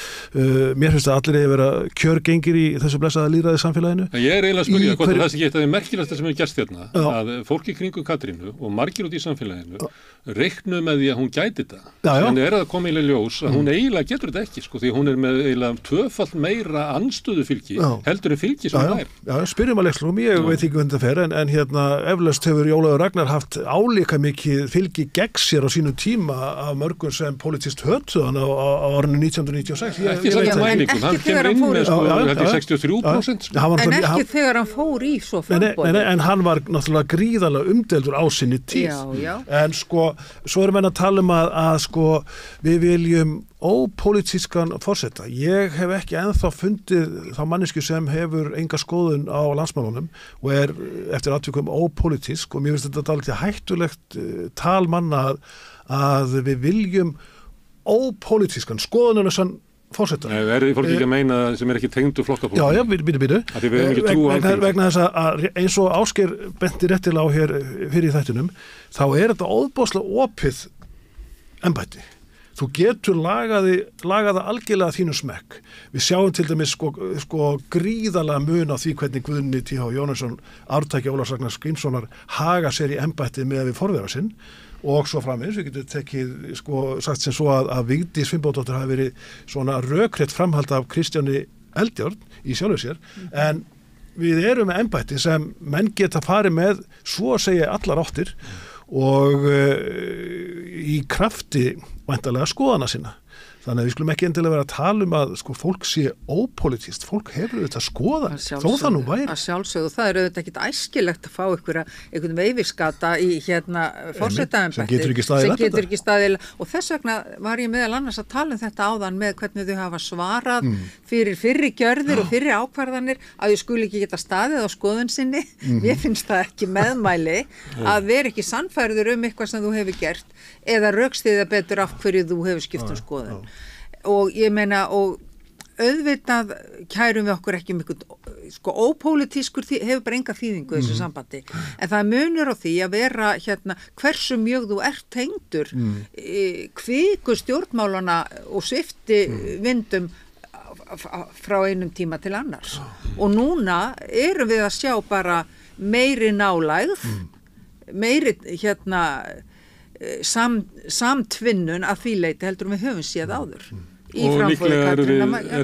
Mér finnst að allir eigi að vera kjörgengir í þessu blessaða lýðræði samfélaginu. Ég er eiginlega að spyrja hvort það sé ekki eitt af því merkilegasta sem hefur gerst hérna Já. að fólki kringum Katrínu og margir út í samfélaginu reiknu með því að hún gæti þetta. Já. En er það komið í ljós að hún eiginlega getur þetta ekki, sko, því hún er með eiginlega 2-falt meira andstöðu fylgi Já. heldur en fylgi sem hún er. Já, spyrjum að leikslum, ég veit ekki hvernig það fer en hérna eflaust hefur Ólafur Ragnar haft álíka mikið fylgi gegn sér á sínum tíma af mörgum sem politist hötuð hann á árinu 1996. Ekki samt mælingum, hann kemur inn með sko, þetta er 63%. Hann var en náttúrulega- ekki þegar hann fór í svo Nei, framboði. en hann var náttúrulega gríðarlega umdeldur á sinni tíð. Já. En sko, svo erum við að tala um að sko, við viljum ópolítískan forseta. Ég hef ekki ennþá fundið þá mannesku sem hefur enga skoðun á landsmálunum og er eftir atvikum ópolítísk og mér finnst þetta dálítið hættulegt tal manna að við viljum ópolítískan, skoðunarlausan forseta. Nei, er fólk ekki að meina sem er ekki tengdu flokkapólitík? Já, býtu. Af því við höfum ekki trú á Alþingi. Vegna þess að eins og Ásgeir benti réttilega á hér fyrir í þættinum, þá er þetta óðbóðslega opið embætti. Þú getur lagaða algjörlega þínu smekk. Við sjáum til dæmis sko gríðalega mun á því hvernig Guðni T.H. Jónasson, ártæki Ólafs Ragnars Grímssonar haga sér í embætti með við forvera sinn og svo framins, við getum tekið sko sagt sem svo að Vigdís Finnbogadóttir hafi verið svona rökrétt framhald af Kristjáni Eldjárn í sjálfu sér, en við erum með embætti sem menn geta farið með svo að segja allar áttir og í krafti væntanlega skoðana sinna. Þannig að við skulum ekki endilega vera að tala um að sko, fólk sé ópolitíst, fólk hefur auðvitað skoðan, þó það nú væri. Að sjálfsögðu, það er auðvitað ekkit æskilegt að fá einhvern veifiskata í forsetaembættið sem getur ekki staðið og þess vegna var ég meðal annars að tala um þetta áðan með hvernig þau hafa svarað fyrir fyrri gjörðir og fyrri ákvarðanir að þau skuli ekki geta staðið á skoðun sinni. Ég finnst það ekki meðmæli að vera ekki sannfærður eitthvað sem þú hefur gert eða rökstyðja betur af hverju þú hefur skipt skoðun. Og ég meina, og auðvitað kærum við okkur ekki mjög, sko ópólitískur hefur bara enga þýðingu þessu sambandi, en það munur á því að vera hversu mjög þú ert tengdur kviku stjórnmálana og svifti vindum frá einum tíma til annars. Og núna erum við að sjá bara meiri nálægð, meiri samtvinnun að því leyti heldur við höfum séð áður. Og líklega er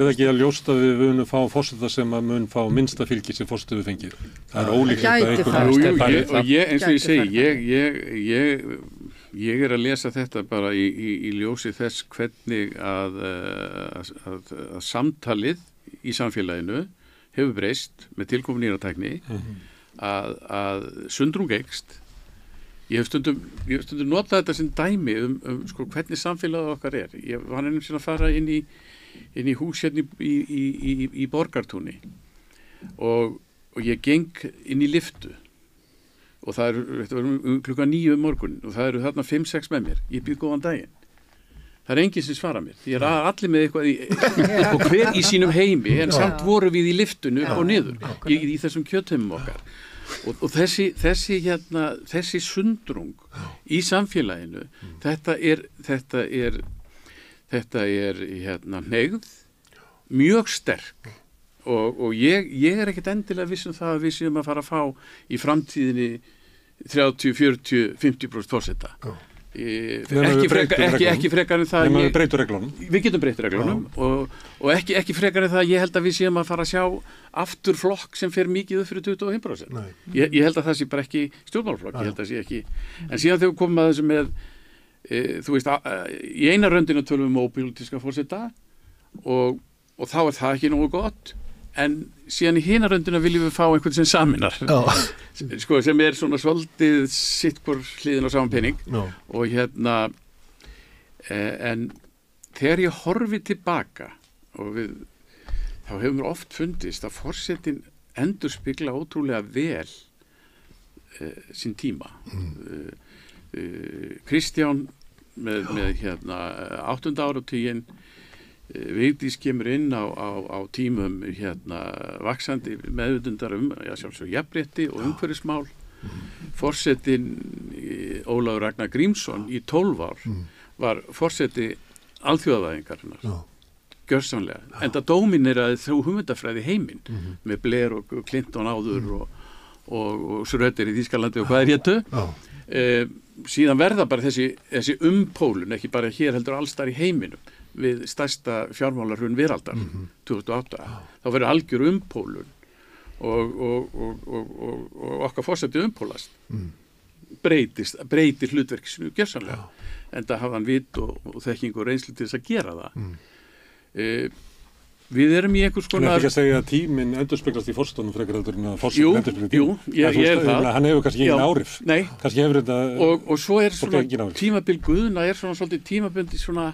það ekki að ljósta við munum fá forseta sem að mun fá minnsta fylgi sem forseta við fengir. Það er ólíklegt og eins og ég segi, ég er að lesa þetta bara í ljósi þess hvernig að samtalið í samfélaginu hefur breyst með tilkomin nýratækni að sundrung eykst. Ég hef stundum notað þetta sem dæmi sko, hvernig samfélagið okkar er. Ég var einnig að fara inn í hús hérna í Borgartúni og ég geng inn í lyftu og þetta var klukkan 9 morgun og það eru þarna 5-6 með mér. Ég býð góðan daginn. Það enginn sem svara mér. Ég allir með eitthvað og hver í sínum heimi, en samt voru við í liftunu upp og niður í þessum kjötheimum okkar. Og þessi sundrung í samfélaginu, þetta er hneigð mjög sterk og ég er ekkert endilega viss um það að við séum að fara að fá í framtíðinni 30, 40, 50% forseta. Ekki frekar en það við breytum reglunum. Við getum breytt reglunum og ekki frekar en það ég held að við séum að fara að sjá aftur flokk sem fer mikið upp fyrir 25%. Ég held að það sé bara ekki stjórnmálaflokk, ég held að það sé ekki. En síðan þegar við komum að þessu með þú veist, í eina röndina tölum við ópolítíska forseta og þá er það ekki nógu gott, en síðan í hina röndina viljum við fá einhvern sem saminar sko, sem er svona svolítið sitt hvor hliðin á saman pening og en þegar ég horfi tilbaka og þá hefur mér oft fundist að forsetin endurspegla ótrúlega vel sín tíma. Kristján með 8. áratuginn, Vigdís kemur inn á tímum vaxandi meðvitundar sjálfsög jafnrétti og umhverfismál. Forsetinn Ólafur Ragnar Grímsson í 12 ár var forseti alþjóðavæðingarinnar. Gjörsamlega. Enda dómineraði þú hugmyndafræði heiminn með Blair og Clinton áður og Schröder í Þýskalandi og hvað hétu. Síðan verða bara þessi umpólun, ekki bara hér heldur allstar í heiminum, við stærsta fjármálarhrun veraldar 2008. Þá verður algjör umpólun og okkar forseti umpólast. Breytir hlutverkinu gjörsamlega. Enda hafa hann vit og þekking og reynslu til þess að gera það. Við erum í einhvers konar... En ekki að segja að tíminn endurspeglast í forsetanum frekar heldur en að Jú, ég er það. Hann hefur kannski engin áhrif. Nei. Kannski hefur þetta... Og svo er svona tímabil Guðna er svona svolítið tímabundi svona...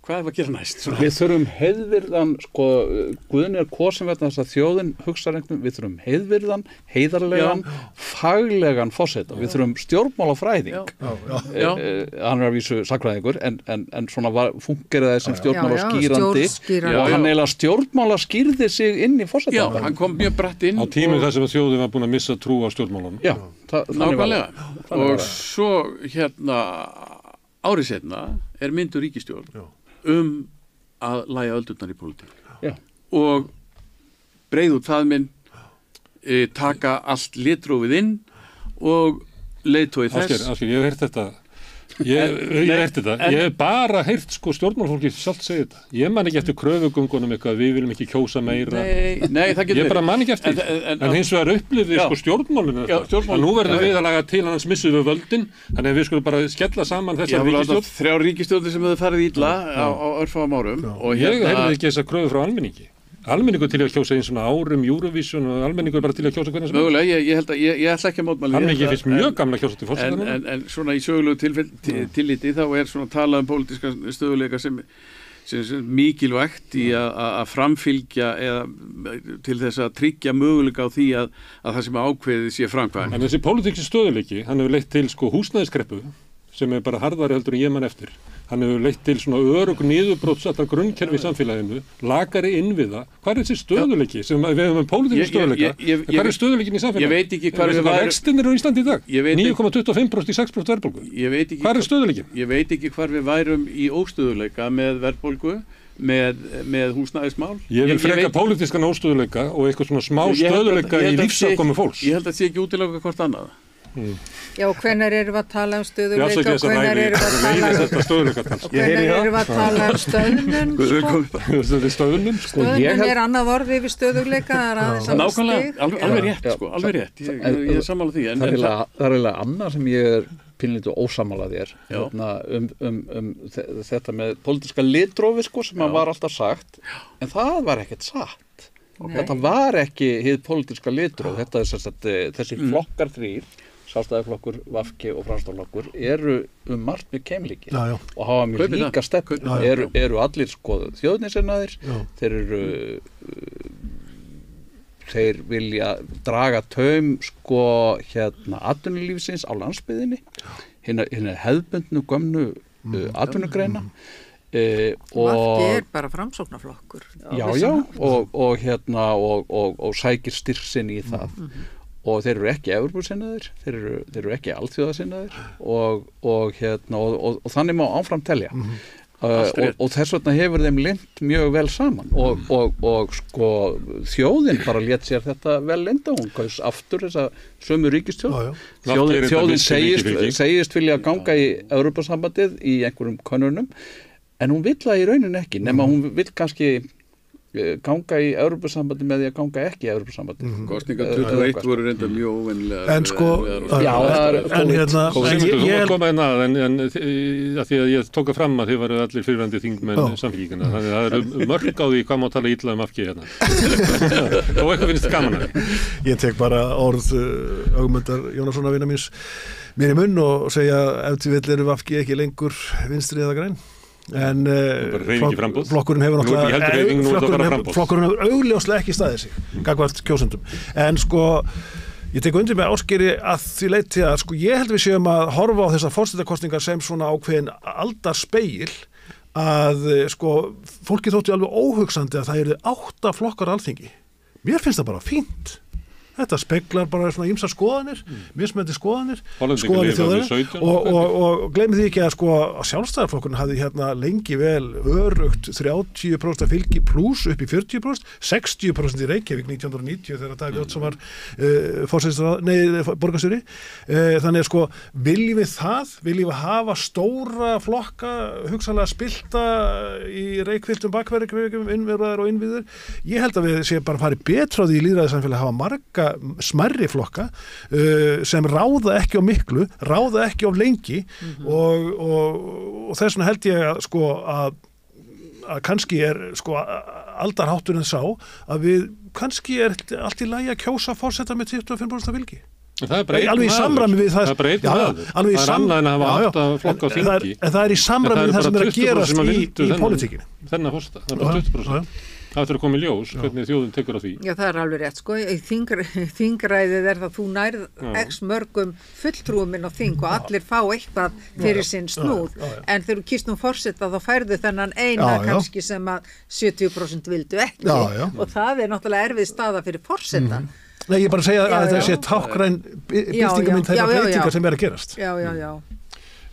Hvað er að gera næst? Svona. Við þurfum heiðvirðan, sko, Guðni er kosin vegna þess að þjóðin hugsa reyngnum, við þurfum heiðvirðan, heiðarlegan, faglegan forseta. Við þurfum stjórnmálafræðing. Hann er að vísu sakfræðingur, en svona fungeraði sem stjórnmálaskýrandi og hann eiginlega stjórnmálaskýrði sig inn í forseta. Já, hann kom mjög bratt inn. Á tímum þar sem þjóðin var búin að missa trú á stjórnmálunum. Já, nákvæmlega. Og svo árið seinna er mynduð ríkisstjórn að lægja öldurnar í pólitík og breiða út faðminn, taka allt litrófið inn og leiðtogi þess. Ásgeir, ég hef heyrt þetta. Ég hef bara heyrt sko stjórnmálafólki sjálft segja þetta. Ég man ekki eftir kröfugöngunum eitthvað, við viljum ekki kjósa meira. Nei, það getur ég bara man ekki eftir. En hins vegar upplifði sko stjórnmálinu þetta. Nú verðum við að laga til annars missum við völdin, þannig að við skulum bara skella saman þessar ríkisstjórn. 3 ríkisstjórnir sem hefur farið illa á örfáum árum. Ég heyrði ekki þessa kröfu frá almenningi. Almenningur til að kjósa einn svona árum Eurovision og almenningur bara til að kjósa hvernig sem mögulega, ég held að ég ætla ekki að mótmæla almenningi finnst mjög gaman að kjósa til forseta en svona í sögulegu tilliti þá er svona talað pólitíska stöðuleika sem mikilvægt í að framfylgja eða til þess að tryggja möguleika á því að það sem ákveðið sé framkvæmt. En þessi pólitíski stöðuleiki, hann hefur leitt til sko húsnæðiskreppu sem er bara harðari heldur en ég man eftir. Hann hefur leitt til svona örugg niðurbrotsattar grunnkerfi í samfélaginu, lagari innviða. Hvað er þessi stöðuleiki sem við hefum pólitíski stöðuleika? Hvað er stöðuleikin í samfélaginu? Ég veit ekki hvað vextinir eru í Íslandi í dag. 9,25% í 6% verðbólgu. Hvað er stöðuleikin? Ég veit ekki hvar við værum í óstöðuleika með verðbólgu, með húsnæðismál. Ég vil freka pólitískan óstöðuleika og eitthvað svona smá stöðuleika í lífsafkomu fólks. Ég held að það sé ekki útiloka hvort annað. Já, hvenær erum við að tala um stöðuleika og hvenær erum við að tala um stöðnun stöðnun er annað orð yfir stöðuleika nákvæmlega, alveg rétt ég er sammála því það er eiginlega annað sem ég er pínlítið ósammála þér þetta með pólitíska litrófi sko, sem var alltaf sagt en það var ekkert satt þetta var ekki hið pólitíska litróf þetta er þessi flokkar 3 Sjálfstæðisflokkur, VG og Framsóknarflokkur eru margt mjög keimlíki og hafa mjög líka stefnu eru allir sko þjóðnisinnaðir þeir vilja draga taum sko atvinnulífsins á landsbyggðinni hinna hefðbundnu gömnu atvinnugreina og bara framsóknarflokkur og sækir styrk sinn í það og þeir eru ekki Evrópusinnaðir, þeir eru ekki alþjóðasinnaðir og þannig má áfram telja og þess vegna hefur þeim lent mjög vel saman og sko þjóðin bara lét sér þetta vel lenda, hún kaus aftur þessa sömu ríkisstjórn þjóðin segist vilja ganga í Evrópusambandið í einhverjum könnunum en hún vill það í rauninni ekki nema hún vill kannski ganga í Evrópusambandi með því að ganga ekki í Evrópusambandi. Kosningar 21 voru reynda mjög óvennilega. En sko, ég koma inn að því að ég tók fram að þið varu allir fyrirvændi þingmenn Samfylkinguna, þannig að það eru mörg á því hvað má tala illa afki hérna. Og eitthvað finnst gaman að því. Ég tek bara orð Ögmundar Jónassonar vina míns mér í munn og segja ef til vill eru afki ekki lengur vinstri eða græn. En flokkurinn hefur augljóslega ekki staðið sig gagnvart kjósendum en sko ég tek undir með Ásgeiri að því leyti að sko ég held við séum að horfa á þessar forsetakosningar sem svona ákveðin aldarspegil að sko fólki þótti alveg óhugsandi að það eru 8 flokkar á Alþingi. Mér finnst það bara fínt. Þetta speglar bara svona ýmsar skoðanir, mismunandi skoðanir þjóðarinnar og gleymið því ekki að sko að Sjálfstæðarflokkurinn hafði hérna lengi vel örugt 30% fylgi pluss upp í 40%, 60% í Reykjavík 1990 þegar Davíð Oddsson var borgarstjóri. Þannig að sko viljum við hafa stóra flokka, hugsanlega spilta í reykfylltum bakverkum, innverðar og innviður. Ég held að við séum bara farið betra á því í lýðræðissamfélagi að hafa marga smærri flokka sem ráða ekki á miklu, ráða ekki á lengi og þess vegna held ég að sko að kannski sko aldarhátturinn sá að við kannski allt í lagi að kjósa forseta með 25% fylgi. Það er bara alveg í samræmi við það. Það er bara einn maður. Það er annað en að hafa 8 flokka á þingi. Það er í samræmi við það sem er að gerast í pólitíkinni. Þennan forseta, það er bara 20%. Það þurfa að koma í ljós, hvernig þjóðin tekur á því. Já, það er alveg rétt, sko. Í þingræðið það þú nærð x mörgum fulltrúuminn á þing og allir fá eitthvað fyrir sinn snúð. En þegar þú kýst forseta þá færðu þennan eina kannski sem að 70% vildu ekki. Og það er náttúrulega erfið staða fyrir forseta. Nei, ég bara að segja að það sé tákgræn byltingamynd þeirra breytingar sem er að gerast. Já.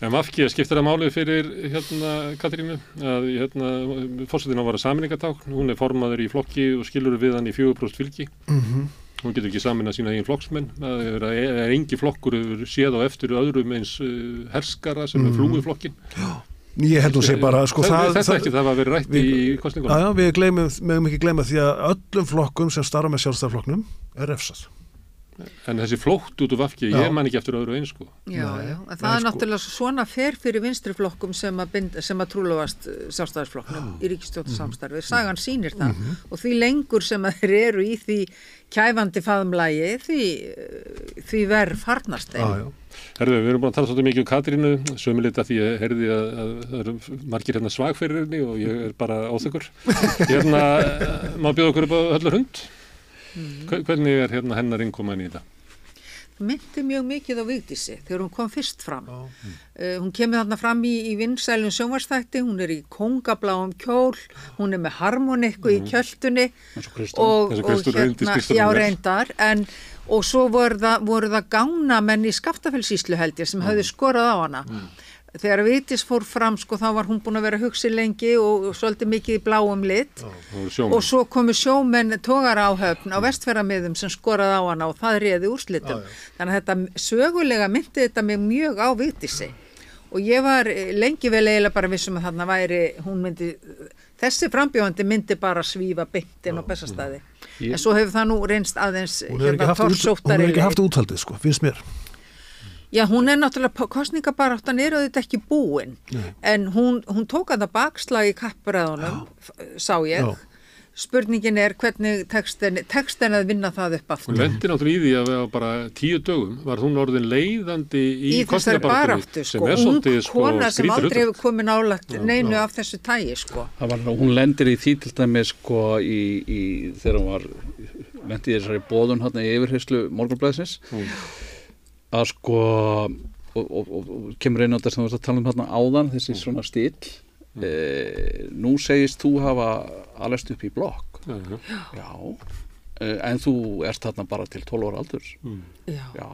En VG skiptir það málið fyrir Katrínu að forsetinn á að vera sameiningatákn, hún er formaður í flokki og skilur við hann í 4% fylgi. Hún getur ekki saminað sína eigin flokksmenn, það er engi flokkur séð á eftir öðrum eins herskara sem er flúið flokkin. Ég held að sé bara sko þetta ekki það var verið rætt í kosningunum. Já, við megum ekki gleyma því að öllum flokkum sem starfa með Sjálfstæðarflokknum er refsað. En þessi flótt út úr VG, ég man ekki eftir öðru eins sko. Já, en það er náttúrulega svona fer fyrir vinstri flokkum sem að trúlofast Sjálfstæðisflokknum í ríkisstjórnarsamstarfi. Sagan sýnir það og því lengur sem að þeir eru í því kæfandi faðmlagi því verð farnast þeim. Herðu, við erum búin að tala svolítið mikið um Katrínu, sömuleita því ég heyrði að það eru margir hérna svag fyrir henni og ég er bara óþekkur. Má bjóða okkur upp á Höllur hund? Hvernig er hennar innkoma inn í þetta? Myndi mjög mikið á Vigdísi þegar hún kom fyrst fram. Hún kemur þarna fram í vinsælum sjónvarpsþætti, hún er í kóngabláum kjól, hún er með harmonikku í kjöltunni og reyndar, og svo voru það gángamenn í Skaftafellssýslu held ég sem höfðu skorað á hana. Þegar Vigdís fór fram sko þá var hún búin að vera að hugsa lengi og svolítið mikið í bláum lit og svo komu sjómenn togaráhöfn á Vestfjarðamiðum sem skoraði á hana og það réði úrslitum. Þannig að þetta sögulega myndi þetta mig mjög á Vigdísi og ég var lengi vel eiginlega bara vissum að þarna væri, þessi frambjóðandi myndi bara svífa beint inn á Bessastaði. En svo hefur það nú reynst aðeins Hún er ekki haft úthaldið sko, finnst mér. Já, hún er náttúrulega, kosningabaráttan er auðvitað ekki búin, en hún tók að það bakslag í kappræðunum, sá ég. Já. Spurningin er hvernig tekst henni að vinna það upp aftur. Hún lendi náttúrulega í því að á bara 10 dögum var hún orðin leiðandi í kosningabaráttunni sem er svolítið kona sem aldrei hefur komið nálægt neinu af þessu tagi sko. Hún lendir í því til dæmis sko þegar hún var lendi í þessari boðun hérna í yfirheyslu Morgunblaðsins að sko og kemur inn á þetta sem við varst að tala um þarna áðan, þessi svona stíl. Nú segist þú hafa alveg upp í blokk. Já. En þú ert þarna bara til 12 ára aldurs. Já.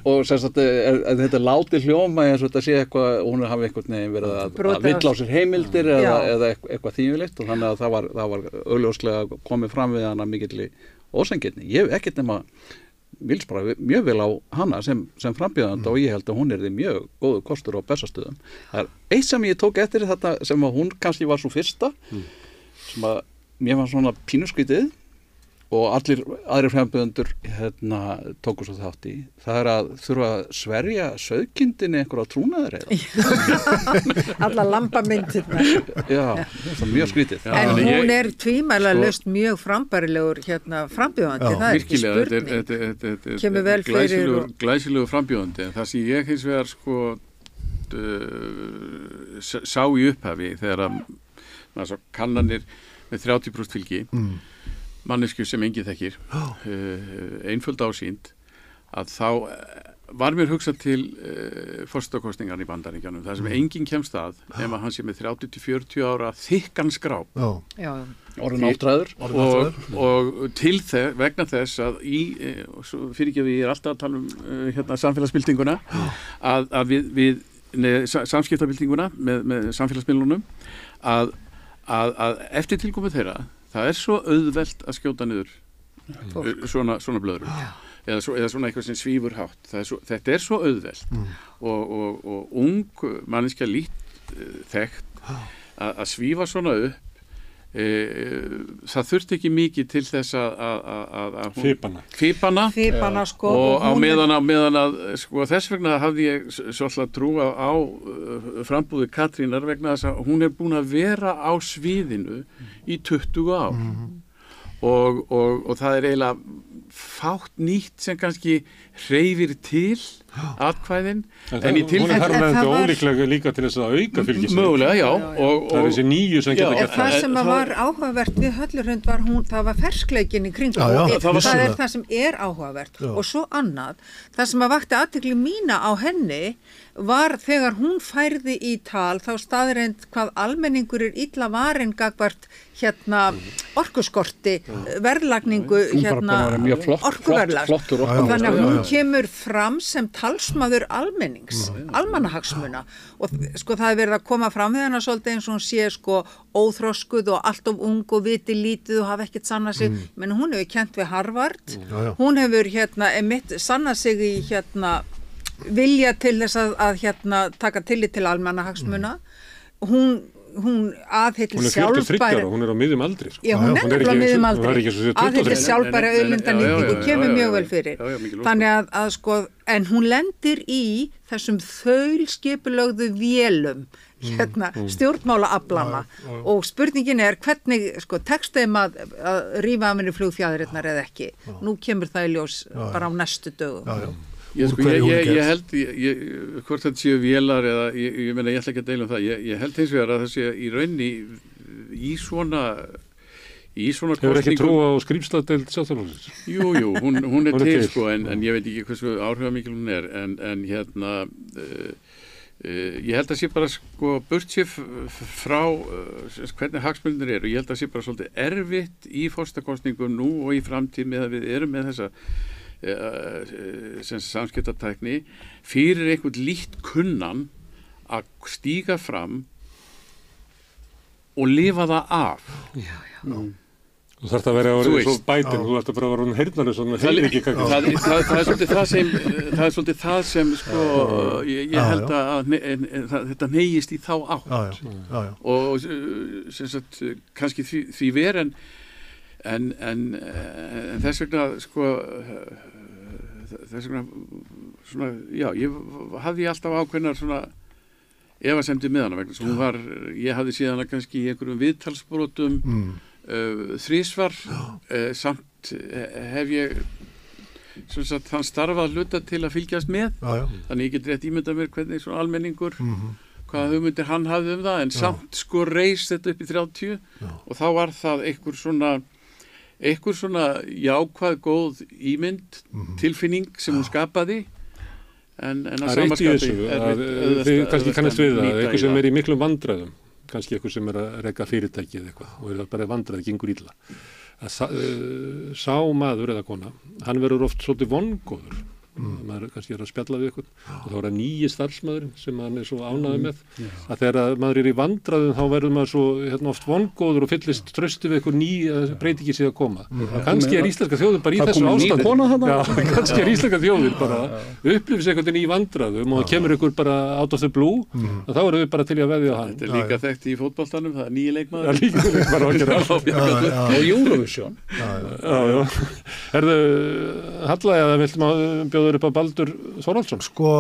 og sem sagt, þetta láti hljóma eins og þetta sé eitthvað, hún hafi einhvern veginn verið að vill á sér heimildir eða eitthvað þýðilegt, og þannig að það var augljóslega komið fram við hana mikilli ósangirni. Ég hef ekkert nema vils bara mjög vel á hana sem frambjóðanda, og ég held að hún er því mjög góður kostur á Bessastöðum. Það er eitt sem ég tók eftir þetta, sem að hún kannski var svo fyrsta, sem að mér var svona pínuskrítið og allir aðrir frambjóðendur tóku svo þátt í. Það er að þurfa að sverja sauðkindinni einhverja trúnaðar eða. Alla lambamyndirna. Já, það er mjög skrítið. En hún er tvímælalaust mjög frambærilegur frambjóðandi, það er ekki spurning. Þetta Kemur vel fyrir glæsilegur frambjóðandi, en það sem ég hins vegar sá í upphafi þegar að kannanir með 30% fylgi, manneskju sem enginn þekkir, einföld ásýnd, að þá var mér hugsað til forsetakosningarnar í Bandaríkjunum, þar sem enginn kemst að nema hann sé með 30-40 ára þykkan skráp. Já. Orðin áttræður. Og til þess, vegna þess að fyrirgefi, ég er alltaf að tala um samfélagsbyltinguna, að við samskiptabyltinguna með samfélagsmiðlunum, að eftir tilkomu þeirra, það er svo auðvelt að skjóta niður svona blöðrum eða svona eitthvað sem svífur hátt. Þetta er svo auðvelt og ung manneskja lítt þekkt að svífa svona upp. Það þurfti ekki mikið til þess að fipana sko, og á meðan að sko, þess vegna hafði ég svolítið trú á frambúði Katrínar, vegna þess að hún er búin að vera á sviðinu í 20 ár og það er eiginlega fátt nýtt sem kannski hreyfir til atkvæðin, en í hún er herrnæðandi ólíklega líka til þess að auka fylgisveit. Mögulega, já. Og það er þessi nýju sem geta gert það. Sem var áhugavert við Höllurhund var það var ferskleikin í kringum. Það er það sem er áhugavert. Og svo annað, það sem að vakti athygli mína á henni var þegar hún færði í tal þá staðreind hvað almenningur er illa varinn gagvart orkuskorti, verðlagningu orkuverðlag. Þannig að hún kemur fram sem talsmaður almennings, almannahagsmuna, og sko það er verið að koma fram við hana svolítið eins og hún sé sko óþroskuð og allt of ung og viti lítið og hafa ekkert sannað sig, menn hún hefur kennt við Harvard, hún hefur sannað sig í vilja til þess að taka tillit til almannahagsmuna, hún aðhyllist sjálfbæra, hún er á miðjum aldri sko. Já, hún er nefnilega á miðjum aldri, aðhyllist sjálfbæra auðlindanýtingu, kemur mjög vel fyrir. Þannig að sko, en hún lendir í þessum þaulskipulögðu vélum stjórnmálaaflana og spurningin er hvernig sko tekst þeim að rífa af henni flugfjæðurinnar eða ekki. Nú kemur það í ljós bara á næstu dögum. Ég held, hvort þetta séu vélar eða, ég meina, ég ætla ekki að deila um það, ég held hins vegar að það sé í rauninni í svona kostningu. Hefur ekki trú á skrýmsladeild Sjálfstæðisflokksins? Jú, hún er til sko, en ég veit ekki hversu áhrifamikil hún er, en ég held að sé bara sko burtsér frá hvernig hagsmunir eru, ég held að sé bara svolítið erfitt í forsetakosningu nú og í framtíð með að við erum með þessa samskiptatækni fyrir einhvern lítt kunnan að stíga fram og lifa það af. Þú þarft að vera árið svo bætinn, þú þarft að bara vera hún heyrnarlega svona heilviki. Það er svolítið það sem sko, ég held að þetta neyjist í þá átt. Og sem sagt, kannski því verið en þess vegna sko svona, já, ég hafði alltaf ákveðnar svona efasemdir með hana vegna svo hún var, ég hafði séð hana kannski í einhverjum viðtalsbrotum þrisvar, samt hef ég þann starfað hluta til að fylgjast með, þannig ég get rétt ímynda mér hvernig svona almenningur hvaða hugmyndir hann hafði um það, en samt sko reis þetta upp í 30 og þá var það einhver svona jákvæð góð ímynd tilfinning sem hún skapaði en að Það er eitt í þessu, þið kannski kannast við það, eitthvað sem í miklum vandræðum, kannski eitthvað sem að reka fyrirtæki eða eitthvað og það bara vandræði, gengur illa. Sá maður eða kona, hann verður oft svolítið vongóður. Maður kannski að spjalla við ykkur og þá er það nýji starfsmaðurinn sem hann svo ánægður með að þegar maður í vandræðum þá verður maður svo oft vongóður og fyllist trausti við ykkur breytingi sig að koma. Kannski íslenska þjóðin bara í þessu ástandi. Kannski íslenska þjóðin bara upplifis einhvern veginn í vandræðum og kemur ykkur bara out of the blue og þá erum við bara til að veðja á hann. Þetta er líka þekkt í fótboltanum, það er nýji leikmaður. Það er líka og Eurovision. Herðu, Halla, eða viltum að bjóður upp á Baldur Þórhallsson? Sko,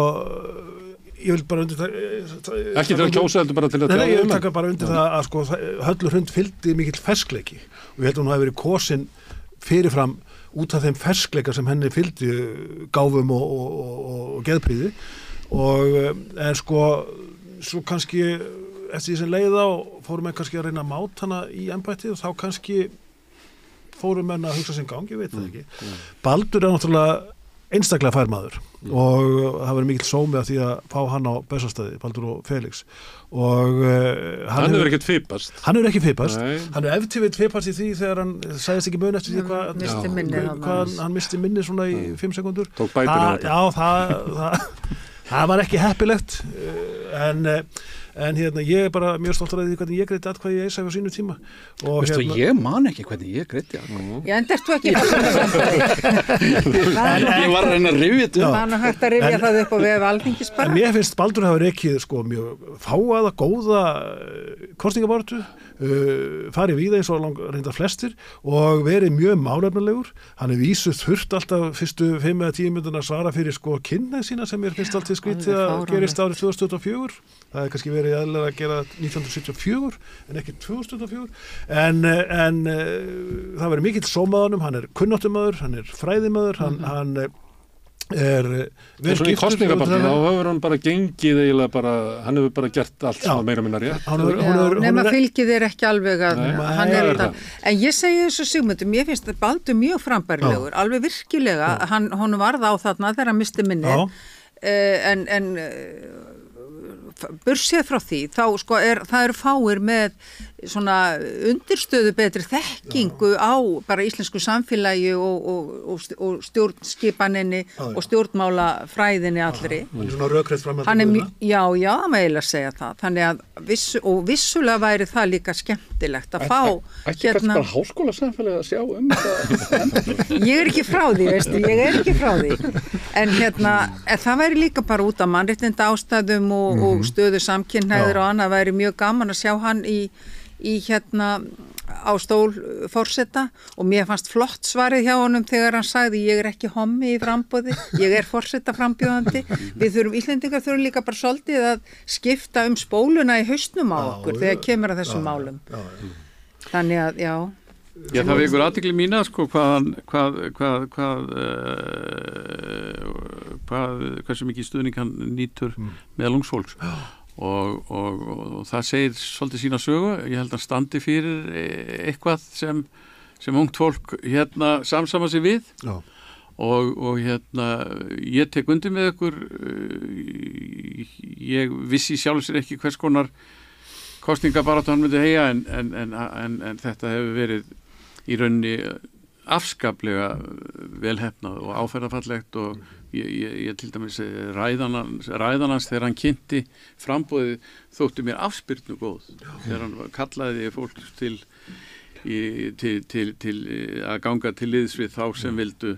ég vil bara undir það... Ekki til að kjósa, heldur bara til að... Nei, ég vil taka bara undir það að sko, Höllu Hrund fylgdi mikill ferskleiki og ég held að hún hafi verið kosin fyrirfram út af þeim ferskleika sem henni fylgdi gáfum og geðprýði en sko, svo kannski eftir því sem leið á fórum við kannski að reyna að máta hana í embættið og þá kannski fórum menn að hugsa sinn gang, ég veit það ekki. Baldur er náttúrulega einstaklega fær maður og það verður mikill sómi að því að fá hann á Bessastaði, Baldur og Felix og hann hefur ekkert fipast. Hann hefur ekki fipast. Hann hefur eftirvill fipast í því þegar hann sagðist ekki mun eftir því hvað hann misti minni svona í 5 sekundur. Tók bætur á þetta. Já, það var ekki heppilegt en hérna, ég er bara mjög stoltur af því hvernig ég greiddi atkvæði í ESA á sínu tíma. Veistu, ég man ekki hvernig ég greiddi atkvæði. Já, en ertu ekki Ég var að reyna að rifja þetta. Það var nú hægt að rifja það upp á vef Alþingis bara. En mér finnst Baldur hafa rekið sko mjög fáaða, góða kosningabaráttu, farið víða eins og reyndar flestir og verið mjög málefnalegur. Hann vísuð þurft alltaf fyrstu 5 eða 10 mínútur að svara fyrir sko kynneigð sína sem mér finnst alltaf skrítið að gerist árið 2024. Það er kannski verið eðlilega að gera 1974 en ekki 2024 en það verið mikill sómaðanum, hann er kunnáttumaður, hann er fræðimaður, hann er vel giftur. Í kosningabarnum þá hefur hann bara gengið eiginlega bara, hann hefur bara gert allt sem meira minna rétt. Nema fylgið er ekki alveg að hann er þetta. En ég segi þessu Sigmundur, ég finnst að Baldur mjög frambærilegur, alveg virkilega, hann varð á þarna þegar hann misti minnið en bursið frá því, þá sko það eru fáir með svona undirstöðu betri þekkingu á bara íslensku samfélagi og stjórnskipaninni og stjórnmálafræðinni allri. Svona rökrétt fram að Já, það má eiginlega segja það. Þannig að vissulega væri það líka skemmtilegt að fá Ekki kannski bara háskólasamfélagi að sjá þetta. Ég er ekki frá því, veistu, ég er ekki frá því. En það væri líka bara út af mannréttinda ástæðum og stöðu samkynhneigðir og annað væri mjög gaman að sjá hann í á stól forseta og mér fannst flott svarið hjá honum þegar hann sagði ég er ekki hommi í framboði, ég er forseta frambjóðandi. Íslendingar þurfum líka bara svolítið að skipta spóluna í hausnum á okkur þegar kemur að þessum málum. Þannig að, já. Já, það vekur athygli mína sko hversu mikið stuðning hann nýtur meðal ungs fólks. Og það segir svolítið sína sögu. Ég held að standi fyrir eitthvað sem ungt fólk samsama sig við og ég tek undir með ykkur ég vissi sjálf sér ekki hvers konar kosningabaráttu hann myndi heyja en þetta hefur verið í rauninni afskaplega velhefnað og áferðarfallegt og ég til dæmis ræðanans þegar hann kynnti framboðið þótti mér afspyrnu góð þegar hann kallaði fólk til að ganga til liðs við þá sem vildu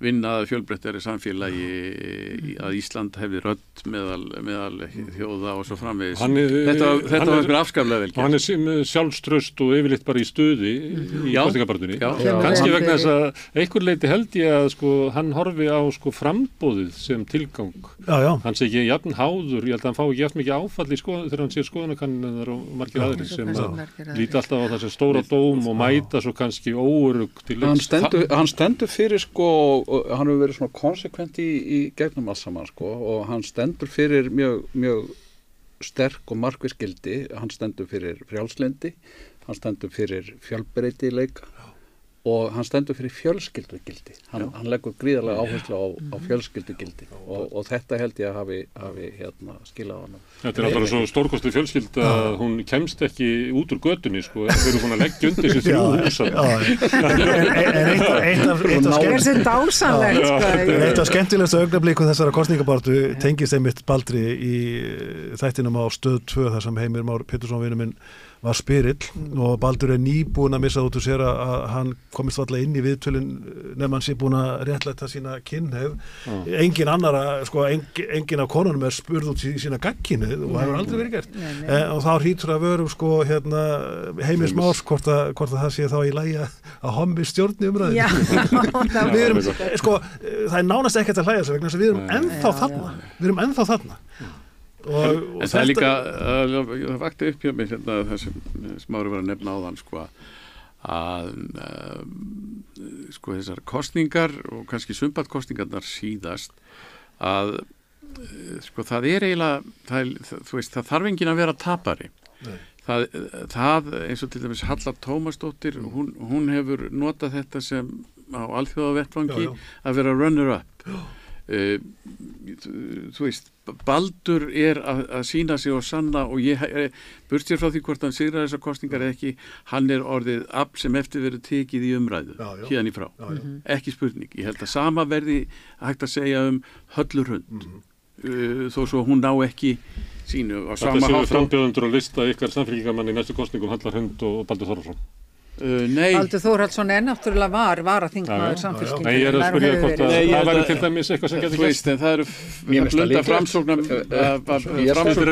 vinna að fjölbreyttari samfélagi að Ísland hefði rödd meðal þjóða og svo framvegis. Þetta var einhver afskaplega vel gert. Og hann er með sjálfstraust og yfirleitt bara í stuði í kosningabaráttunni. Kannski vegna þess að einhver leiti held ég að sko, hann horfi á sko, framboðið sem tilgang. Hann sé ekki jafn háður, ég held að hann fá ekki jafn mikið áfall í þegar hann sér skoðanakanninnar og margir aðrir sem líti alltaf á þessi stóra dóm og mæta svo kannski óörugg til leiks. Hann stendur fyrir sko hann hefur verið svona konsekvent í gegnum alls saman sko og hann stendur fyrir mjög sterk og markviss gildi, hann stendur fyrir frjálslyndi, hann stendur fyrir fjölbreytileika og hann stendur fyrir fjölskyldugildi. Hann leggur gríðarlega áherslu á fjölskyldugildi og þetta held ég að hafi skilað hann. Þetta alltaf svo stórkostið fjölskylda að hún kemst ekki út úr götunni, sko. Þeir eru búin að leggja undir sér 3 hús. Eitt af skemmtilegsta augnablikum þessara kosningabaráttu tengist einmitt Baldri í þættinum á Stöð 2 þar sem Heimir Már Pétursson vinur minn var spyrill og Baldur nýbúinn að missa út úr sér að hann komist alltaf inn í viðtölin nefn hann sé búinn að réttlæta sína kynhneigð. Engin annara, sko, engin af konunum spurð út í sína gagnkynhneigð og það hefur aldrei verið gert. Og þá hlýtur að vörum, sko, Heimir Más hvort að það sé þá í lagi að hommi stjórni umræðinu. Já, við erum, sko, það er nánast ekkert að hlæja sig vegna þess að við erum ennþá þarna. En það er líka það vakti upp hjá mig það sem Smári var að nefna áðan, sko, að sko þessar kosningar og kannski sumbatkosningarnar síðast að sko það er eiginlega þú veist, það þarf enginn að vera tapari. Það eins og til dæmis Halla Tómasdóttir hún hefur notað þetta sem á alþjóðavettvangi að vera runner-up. Þú veist, Baldur er að sýna sig og sanna og ég burt sér frá því hvort hann sigrar þessar kosningar eða ekki, hann er orðið afl sem eftir verið tekið í umræðu hérna í frá, ekki spurning. Ég held að sama verði hægt að segja Höllu Hrund þó svo hún ná ekki sínu á sama hátt. Þetta séu frambjóðendur að lista ykkar samfylkingarmann í næstu kosningum Halla Hrund og Baldur Þórðarsson. Nei. Baldur Þórhallsson náttúrulega varaþingmaður Samfylkingar. Nei, ég er að spyrja hvort að það væri til dæmis eitthvað sem getur gæst. Það eru blunda framsóknar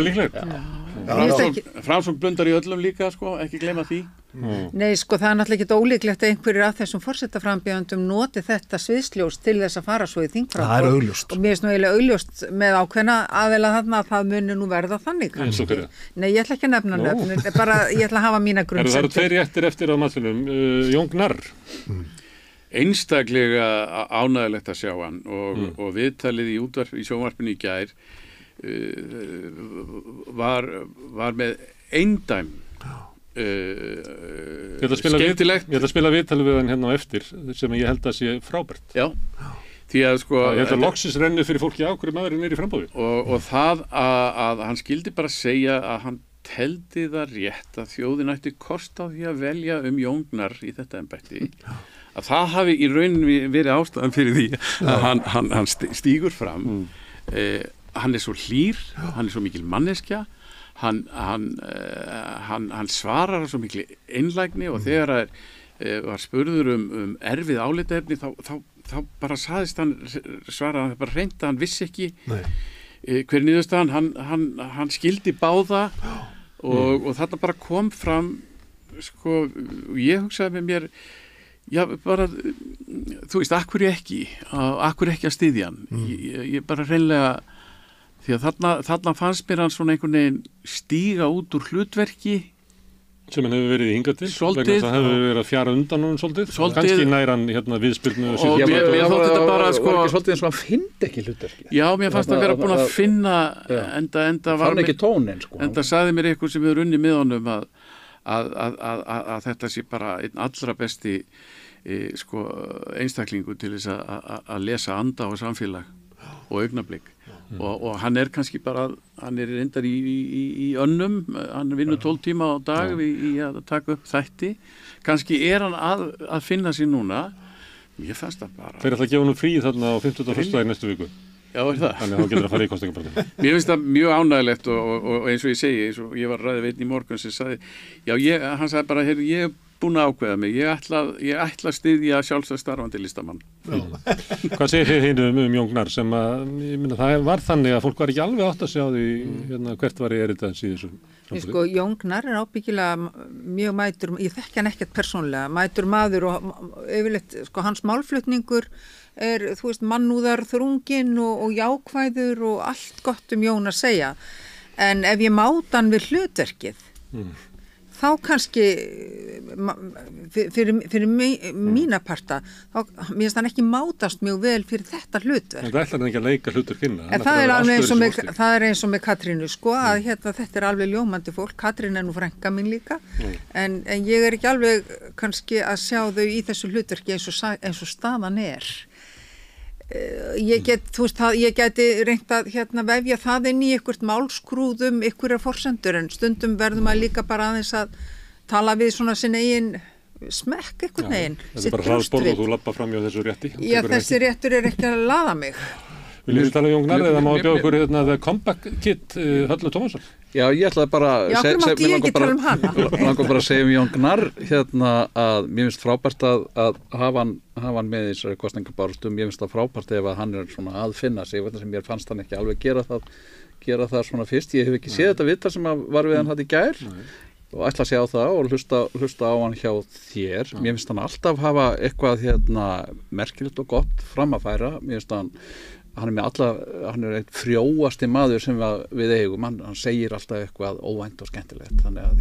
líklega. Framsókn blundar í öllum líka, sko, ekki gleyma því. Nei, sko, það er náttúrulega ekki ólíklegt að einhverjir af þessum forsetaframbjóðendum noti þetta sviðsljós til þess að fara svo í þingframboð. Það er augljóst. Og mér er eiginlega augljóst með ákveðna aðeila þarna að það muni nú verða þannig kannski. Nei, ég ætla ekki að nefna nöfn, bara ég ætla að hafa mína grunnsendur. Það eru 2 réttir eftir á matfinum. Jón Gnarr. Einstaklega ánægilegt að sjá hann og viðtalið í sjónvarpinu í gær var með eindæm skemmtilegt. Ég ætla að spila viðtalið við hann hérna á eftir sem ég held að sé frábært. Já, því að sko ég held að loksins rennu fyrir fólki á hverju maðurinn er í frambóði. Og það að hann skildi bara segja að hann teldi það rétt að þjóðin ætti kost á því að velja Jón Gnarr í þetta embætti, að það hafi í rauninni verið ástæðan fyrir því að hann stígur fram. Hann er svo hlýr, hann er svo mikil manneskja, hann svarar svo mikil einlægni og þegar var spurður erfið álitaefni þá bara saðist hann svaraði hann bara hreint að hann vissi ekki hver niðurstaðan, hann skildi báða og þetta bara kom fram, sko, ég hugsaði með mér, já, bara, þú veist, akkur ekki að styðja hann, ég bara reynlega, því að þarna fannst mér hann svona einhvern veginn stíga út úr hlutverki sem hann hefur verið hingað til, svolítið, vegna það hefur verið að fjara undan honum svolítið. Kannski nær hann viðspyrnu og mér þótti þetta bara, sko, var ekki svolítið eins og hann fyndi ekki hlutverki. Já, mér fannst að vera búin að finna enda fann ekki tónin, sko. Enda sagði mér eitthvað sem hefur unnið með honum að þetta sé bara einn allra besti sko einstaklingu til þess að lesa anda á samfélag og augnablik. Og hann er kannski bara, hann er reyndar í önnum, hann vinnur 12 tíma á dag í að taka upp þætti, kannski er hann að finna sér núna, ég fannst það bara. Þeir ætla að gefa hann frí þarna á 50. föstudaginn næstu viku. Já, er það? Þannig að þá getur að fara í kosningabaráttu. Mér finnst það mjög ánægilegt og eins og ég segi, eins og ég var ræðið veitn í morgun sem sagði, hann sagði bara, heyrðu, ég búin að ákveða mig, ég ætla að styðja sjálfstætt starfandi listamann. Hvað segir þið hinu Jón Gnarr sem að, ég minna, það var þannig að fólk var ekki alveg átt að sjá því hvert var ég þetta síðan? Sko, Jón Gnarr er ábyggilega mjög mætur, ég þekki hann ekkert persónlega, mætur maður og yfirleitt, sko, hans málflutningur er, þú veist, mannúðar þrunginn og jákvæður og allt gott Jón að segja. En ef ég máta hann við hlutverkið, þá kannski fyrir mína parta, þá mér finnst hann ekki mátast mjög vel fyrir þetta hlutverk. En það ætlar hann ekki að leika hlutverk inn. En það er eins og með Katrínu, sko, að þetta er alveg ljómandi fólk. Katrín er nú frænka mín líka, en ég er ekki alveg kannski að sjá þau í þessu hlutverki eins og staðan er. Ég geti reynt að vefja það inn í einhvert málskrúðum, einhverjar forsendur, en stundum verðum að líka bara aðeins að tala við svona sinn eigin smekk einhvern veginn. Þetta er bara hraðborð og þú lappa fram hjá þessu rétti. Já, þessi réttur er ekki að laða mig. Viljum við tala Jón Gnarr eða má bjóða okkur The Comeback Kid Höllu Tómasson? Já, ég ætlaði bara langar bara að segja Jón Gnarr að mér finnst frábært að hafa hann með í þessari kosningabaráttu. Mér finnst það frábært ef að hann er svona að finna sig, vegna sem mér fannst hann ekki alveg gera það svona fyrst. Ég hef ekki séð þetta viðtal sem var við hann í gær og ætla að sjá það og hlusta á hann hjá þér. Mér finnst hann alltaf hafa eitthvað merkilegt og gott fram að færa. Mér finnst hann er einn frjóasti maður sem við eigum, hann segir alltaf eitthvað óvænt og skemmtilegt, þannig að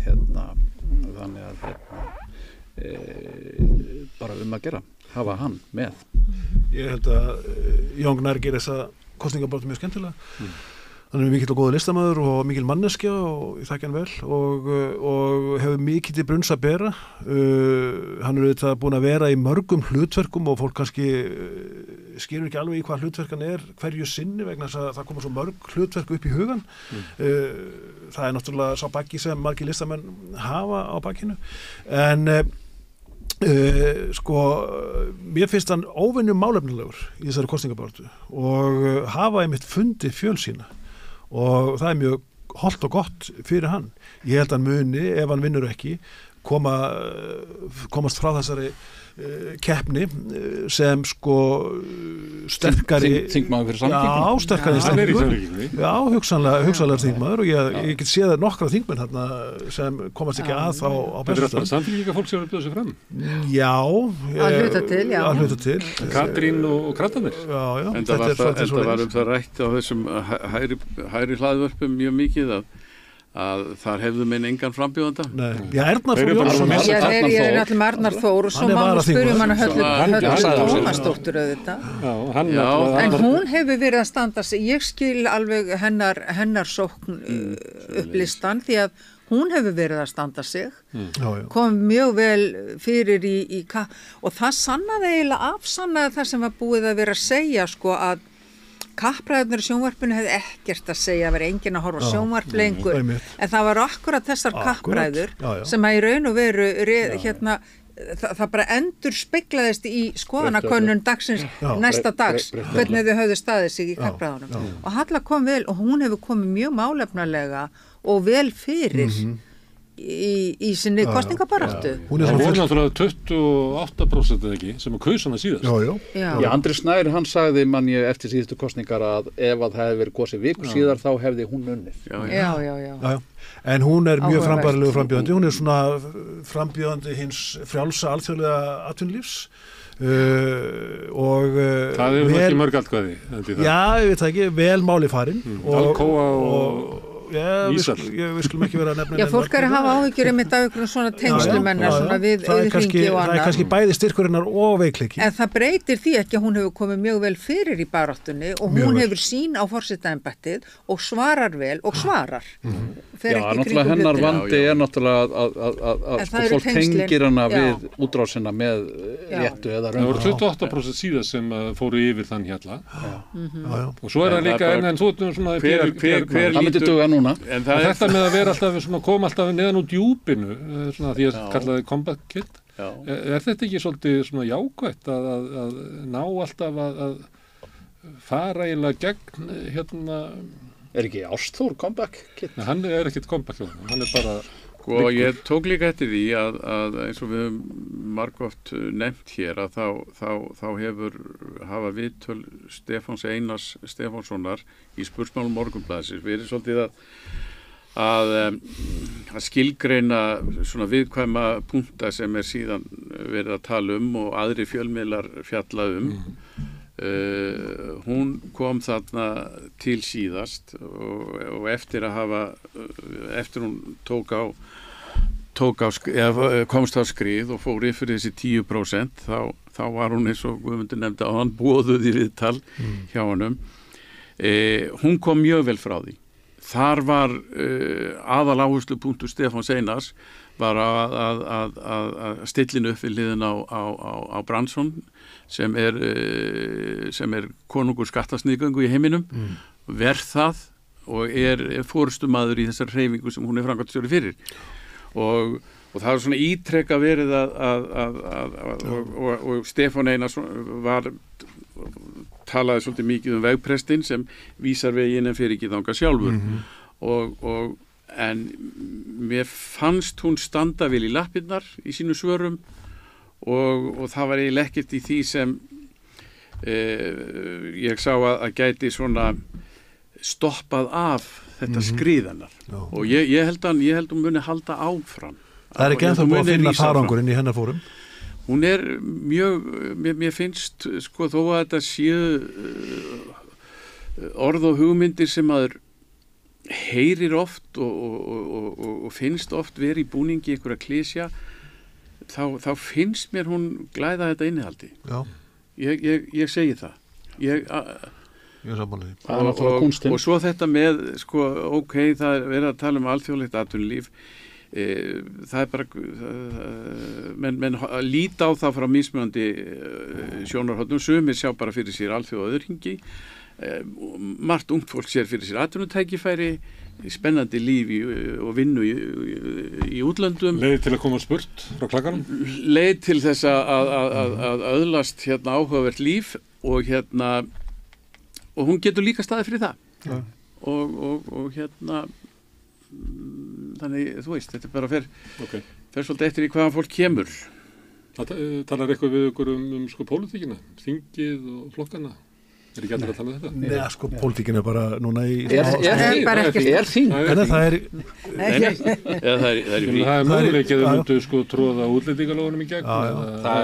bara að gera, hafa hann með. Ég held að Jón Gnarr gerir þessa kosningabaráttu mjög skemmtilega. Hann er mikill og góður listamaður og mikil manneskja og ég þekki hann vel og hefur mikill í brunns að bera. Hann er auðvitað búin að vera í mörgum hlutverkum og fólk kannski skilur ekki alveg í hvað hlutverkan er hverju sinni vegna þess að það koma svo mörg hlutverk upp í hugan. Það er náttúrulega sá bakki sem margir listamenn hafa á bakkinu. En mér finnst hann óvenju málefnilegur í þessari kosningabaráttu og hafa einmitt fundið fjöl sína. Og það er mjög hollt og gott fyrir hann. Ég held að hann muni, ef hann vinnur ekki, komast frá þessari keppni sem sterkari þingmaður fyrir samfélaginu. Já, sterkari þingmaður. Já, hugsanlega þingmaður og ég get séð nokkra þingmenn þarna sem komast ekki að þá á bestu stöðu. Samfélagingafólk sem eru bjóðað sig fram. Já. Að hluta til. Katrín og Krattanir. Já. En það var það rætt á þessum hægri hlaðvörpum mjög mikið að þar hefðu menn engan frambjóðanda. Nei, já, Ernar Þór Jónsson. Ég er allir með Arnar Þór og svo má nú spyrjum hana Höllu Tómasdóttur auðvitað. En hún hefur verið að standa sig, ég skil alveg hennar sókn upplistan því að hún hefur verið að standa sig, kom mjög vel fyrir í og það afsannaði það sem var búið að vera að segja að kappræðurnar í sjónvarpinu hefði ekkert að segja að vera enginn að horfa á sjónvarp lengur en það var akkurat þessar kappræður sem að í raun og veru það bara endur speglaðist í skoðanakönnun dagsins næsta dags hvernig þau höfðu staðið sig í kappræðunum og Halla kom vel og hún hefur komið mjög málefnalega og vel fyrir í sinni kosningabaráttu. Það voru náttúrulega 28% eða ekki sem að kaus hana síðast. Já, Andri Snær, hann sagði manni eftir síðustu kosningar að ef að það hefði verið kosið viku síðar þá hefði hún unnið. Já. En hún er mjög frambærilegur frambjóðandi. Hún er svona frambjóðandi hins frjálsa alþjóðlega atvinnulífs. Það hefur ekki mörg atkvæði. Já, ég veit það ekki, vel máli farin. Alcoa og við skulum ekki vera að nefna. Já, fólk er að hafa áhyggjur einmitt af einhverjum svona tengslumennar svona við auðhringi og annað. Það er kannski bæði styrkurinnar og veikleiki. En það breytir því ekki að hún hefur komið mjög vel fyrir í baráttunni og hún hefur sín á forsetaembættið og svarar vel og svarar. Já, náttúrulega hennar vandi er náttúrulega að fólk tengir hana við útrásina með réttu eða raun. Það voru 28% síðast sem fóru yfir þann Hjalla. Og svo er það líka en þú ert svona það myndi duga núna. Þetta með að vera alltaf koma alltaf neðan úr djúpinu svona því að kallaði Comeback Kid. Er þetta ekki svolítið svona jákvætt að ná alltaf að fara eiginlega gegn Er ekki Ástþór Comeback Kid? Nei, hann er ekkert Comeback Kid, hann er bara og ég tók líka eftir því að eins og við höfum margoft nefnt hér að þá hafa viðtöl Stefáns Einars Stefánssonar í Spursmálum Morgunblaðsins verið svolítið að skilgreina svona viðkvæma punkta sem er síðan verið að tala og aðri fjölmiðlar fjalla hún kom þarna til síðast og eftir hún tók komst á skrið og fór yfir þessi 10%, þá var hún eins og Guðmundur nefndi að hann boðuð í viðtal hjá honum. Hún kom mjög vel frá því. Þar var aðal áherslupunktur Stefáns Einars var að stillinu upp við hliðin á Brandsson sem er konungur skattasniðgöngu í heiminum, verð það og er forystumaður í þessar hreyfingu sem hún er framkvæmdastjóri fyrir. Og það er svona ítrekka verið og Stefán Einars talaði svolítið mikið vegprestinn sem vísar veginn en fyrir ekki þangað sjálfur. En mér fannst hún standa vel í lappirnar í sínu svörum og það var eiginlega ekkert í því sem ég sá að gæti svona stoppað af þetta skriðanar. Og ég held hún muni halda áfram. Það er ekki ennþá búið að finna farangurinn í hennar fórum? Hún er mjög, mér finnst sko þó að þetta séu orð og hugmyndir sem maður heyrir oft og finnst oft verið í búningi einhverja klísja, þá finnst mér hún glæða þetta innihaldi. Já. Ég segi það. Ég er sammála. Og svo þetta með, sko, það er verið að tala um alþjóðlegt atvinnulíf. Það er bara menn líta á það frá mismunandi sjónarhornum. Sumir sjá bara fyrir sér alþjóðaauðrhingi, margt ungt fólk sér fyrir sér atvinnutækifæri, spennandi líf og vinnu í útlöndum, leið til að koma spurt frá klakkanum, leið til þess að öðlast áhugavert líf og hún getur líka staðið fyrir það. Og þannig, þú veist, þetta er bara fer svolítið eftir í hvaðan fólk kemur. Talar eitthvað við ykkur sko pólitíkina, þingið og flokkana? Er ekki allir að tala um þetta? Nei, sko, pólitíkin er bara núna í... Er þing? Það er... Það er möguleikið að myndu sko tróða útlendingalógunum í gegn. Það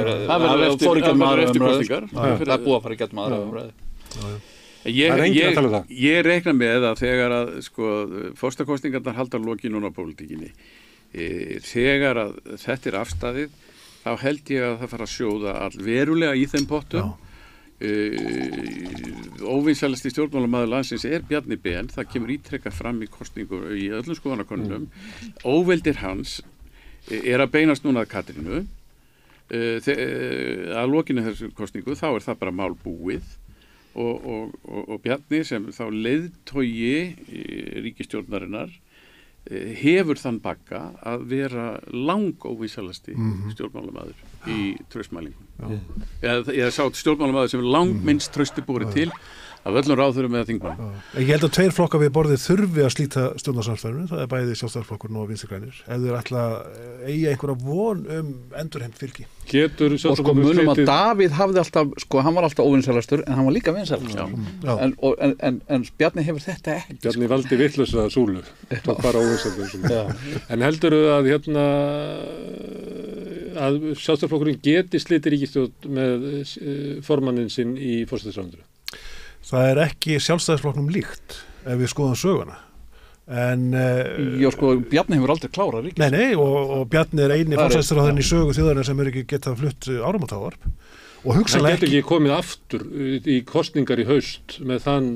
verður eftir kosningar. Það er búið að fara í gegn með aðra umræðu. Ég reikna með að þegar að sko forstakosningarnar halda loki núna á pólitíkinni, þegar að þetta er afstæðið, þá held ég að það fara að sjóða allverulega í þeim pottum. Óvinsælasti stjórnmálamaður landsins er Bjarni Ben, það kemur ítrekkað fram í kosningu í öllum skoðanakönnunum. Óveldir hans er að beinast núna að Katrínu. Að lokinu þessu kosningu þá er það bara mál búið. Og Bjarni sem þá leiðtogi ríkisstjórnarinnar hefur þann bakka að vera langóvinsælasti stjórnmálamaður í traustmælingum. Ég sá stjórnmálamaður sem langminnst trausti borið til af öllum ráðherrum eða þingmönnum. Ég held að 2 flokkar við borðið þurfi að slíta stjórnarsamstarfinu, það er bæði Sjálfstæðisflokkurinn og Vinstri grænir, ef þeir ætla eigi einhverja von endurheimt fylgi. Og sko munum að Davíð hafði alltaf, sko hann var alltaf óvinsælastur en hann var líka vinsælastur. En Bjarni hefur þetta ekki. Bjarni valdi vitlausa súlu, tók bara óvinsælastur. En heldurðu að að Sjálfstæðisflokkurinn geti slitið ríkisstjórn með formanninn sinn í forsætisráðuneytinu? Það er ekki Sjálfstæðisflokknum líkt ef við skoðum söguna. Já, sko, Bjarni hefur aldrei klárað ríkisstjórn. Nei, og Bjarni er eini forsætisráðherrann í sögu þjóðarinnar sem ekki getað flutt áramótavarp. Og hugsanlega ekki komið aftur í kosningar í haust með þann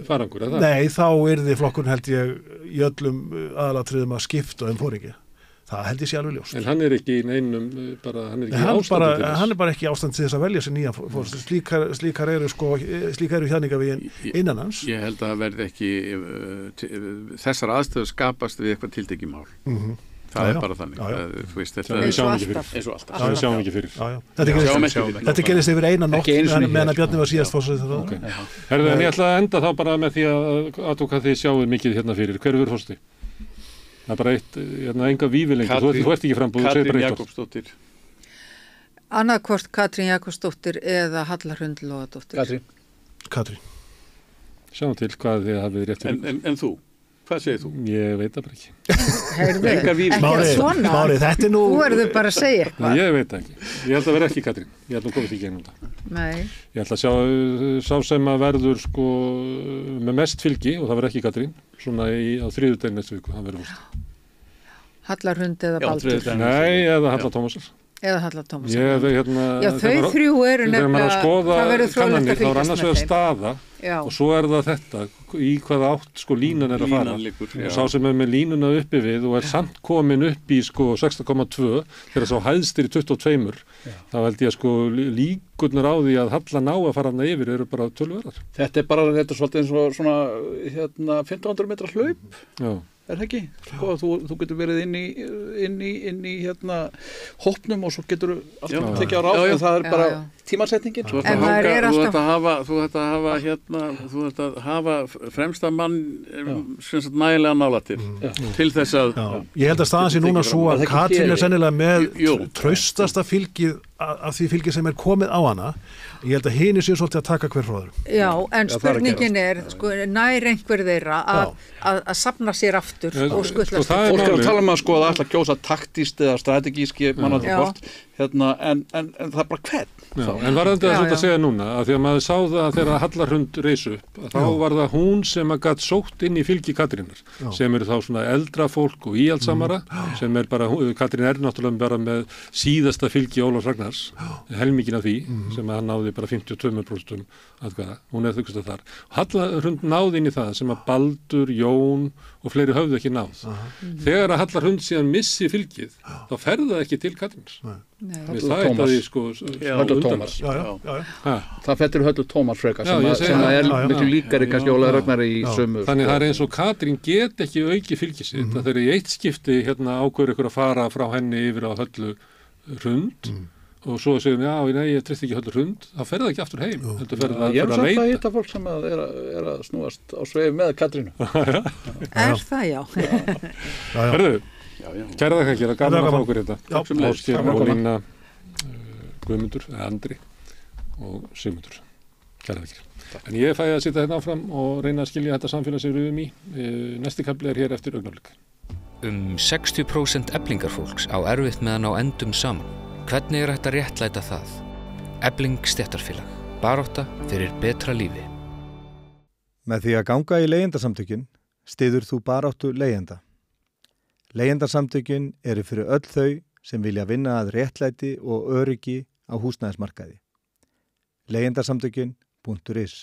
farangur, eða? Nei, þá yrði flokkurinn held ég í öllum aðalatriðum að skipta foringi. Það held ég sé alveg ljóst. En hann er ekki í neinum hann er ekki ástandi til þess. Hann er bara ekki ástand til þess að velja sér nýja slíkar eru hjáninga við innan hans. Ég held að það verði ekki þessar aðstöður skapast við eitthvað tiltekið mál. Það er bara þannig. Þú veist, þetta við sjáum ekki fyrir. Við sjáum ekki fyrir. Þetta gerist yfir eina nótt meðan að Bjarni var síðast forsætisráðherra. Herðu, en ég ætla að enda þá bara með því að aðtóka þið sjáuð mikið hérna fyrir. Hver verður forseti? Það er bara eitt, enga vífilengi, þú ert ekki frambúð. Katrín Jakobsdóttir. Annarkvort Katrín Jakobsdóttir eða Halla Hrund Logadóttir. Katrín. Sjáum til hvað þið hafið rétt fyrir. En þú? Hvað segir þú? Ég veit það bara ekki. Heyrðu, ekki svona. Mári, þetta er nú... Þú verður bara að segja eitthvað. Ég veit það ekki. Ég held að vera ekki Katrín. Ég held að komið því gegnum það. Nei. Ég held að sá sem að verður sko með mest fylgi, og það verður ekki Katrín, svona á þriðjudaginn næstu viku, hann verður fórst. Hallarhund eða Baldur Nei, eða Halla Tómasar. eða Halla Tómasar. Já, þau þrjú eru þegar maður nefnilega, skoða það verður fróðlegt kannanir, að þá er fylgjast annars með vegar þeim. staða Já. og svo er það þetta, í hvaða átt sko línan er að fara. Línan liggur, já. Og sá sem er með línuna uppi við og er samt komin upp í sko 16,2 þegar sá hæðstir í 22, þá held ég að sko líkurnar á því að Halla ná að fara hana yfir eru bara tölverðar. Þetta er svolítið eins og svona 1500 metra hlaup. Já. Er það ekki? Sko, þú getur verið inn í hópnum og svo getur alltaf tekið á ráð, en það er bara tímasetningin. Þú En maður er alltaf- ætti að hafa fremsta mann sem sagt nægilega nálættir til þess að Ég held að staðan sé núna svo að Katrín er sennilega með Jú. traustasta fylgið af því fylgið sem er komið á hana. Ég held að hini séu svolítið að taka hver frá öðrum. Já, en Já, það er að spurningin er, sko, nær einhver þeirra að safna sér aftur og skutlast. það er Fólk er að málið. tala um að sko að ætla að gjósa taktíst eða strategíski mann Já. hvort, en það er bara hvern. Já, en varðandi Já, að já. segja núna að því að maður sá það að þegar Hallarhund reis upp að þá var það hún sem að gatt sótt inn í fylgi Katrínar sem eru þá svona eldra fólk og íhaldsamara sem er bara, Katrín er náttúrulega bara með síðasta fylgi Ólafs Ragnars helmingin af því sem að hann náði bara 52% atkvæða, hún er þykust að þar. Hallarhund náði inn í það sem að Baldur, Jón og fleiri höfðu ekki náð. Þegar að Hallarhund síðan missi fylgið þá ferði það ekki til Katríns. Nei. Það er það í sko Höllu Tómas. Já. Það fettir Höllu Tómas frekar Já, sem, ég segi sem það. er Já, já. miklu líkari kannski Ólaður Ragnari í sömu. Þannig það er eins og Katrín get ekki auki fylgið sitt að þegar í eitt skipti ákveður ykkur að fara frá henni yfir á Höllu Hrund og svo segjum ég treysti ekki Höllu Hrund, þá fer það ekki aftur heim. Þetta fer það Ég að samt að leita. hitta fólk sem er að snúast á sveif með Katrínu. Er það, já. Herðu, kæra þakka ekki, gaman að fá okkur þetta. Já. Ásgeir, Gaman að koma. Ólína, Guðmundur, Andri og Sigmundur. Kæra þakka. En ég fæ að sitja hérna áfram og reyna að skilja þetta samfélag sem við erum í. Næsti kafli er hér eftir augnablik. 60% eflingarfólks á erfitt með að ná endum saman. Hvernig er hægt að réttlæta það? Efling stéttarfélag. Barátta fyrir betra lífi. Með því að ganga í leigjendasamtökin styður þú baráttu leigjenda. Leigjendasamtökin eru fyrir öll þau sem vilja vinna að réttlæti og öryggi á húsnæðismarkaði. Leigjendasamtökin.is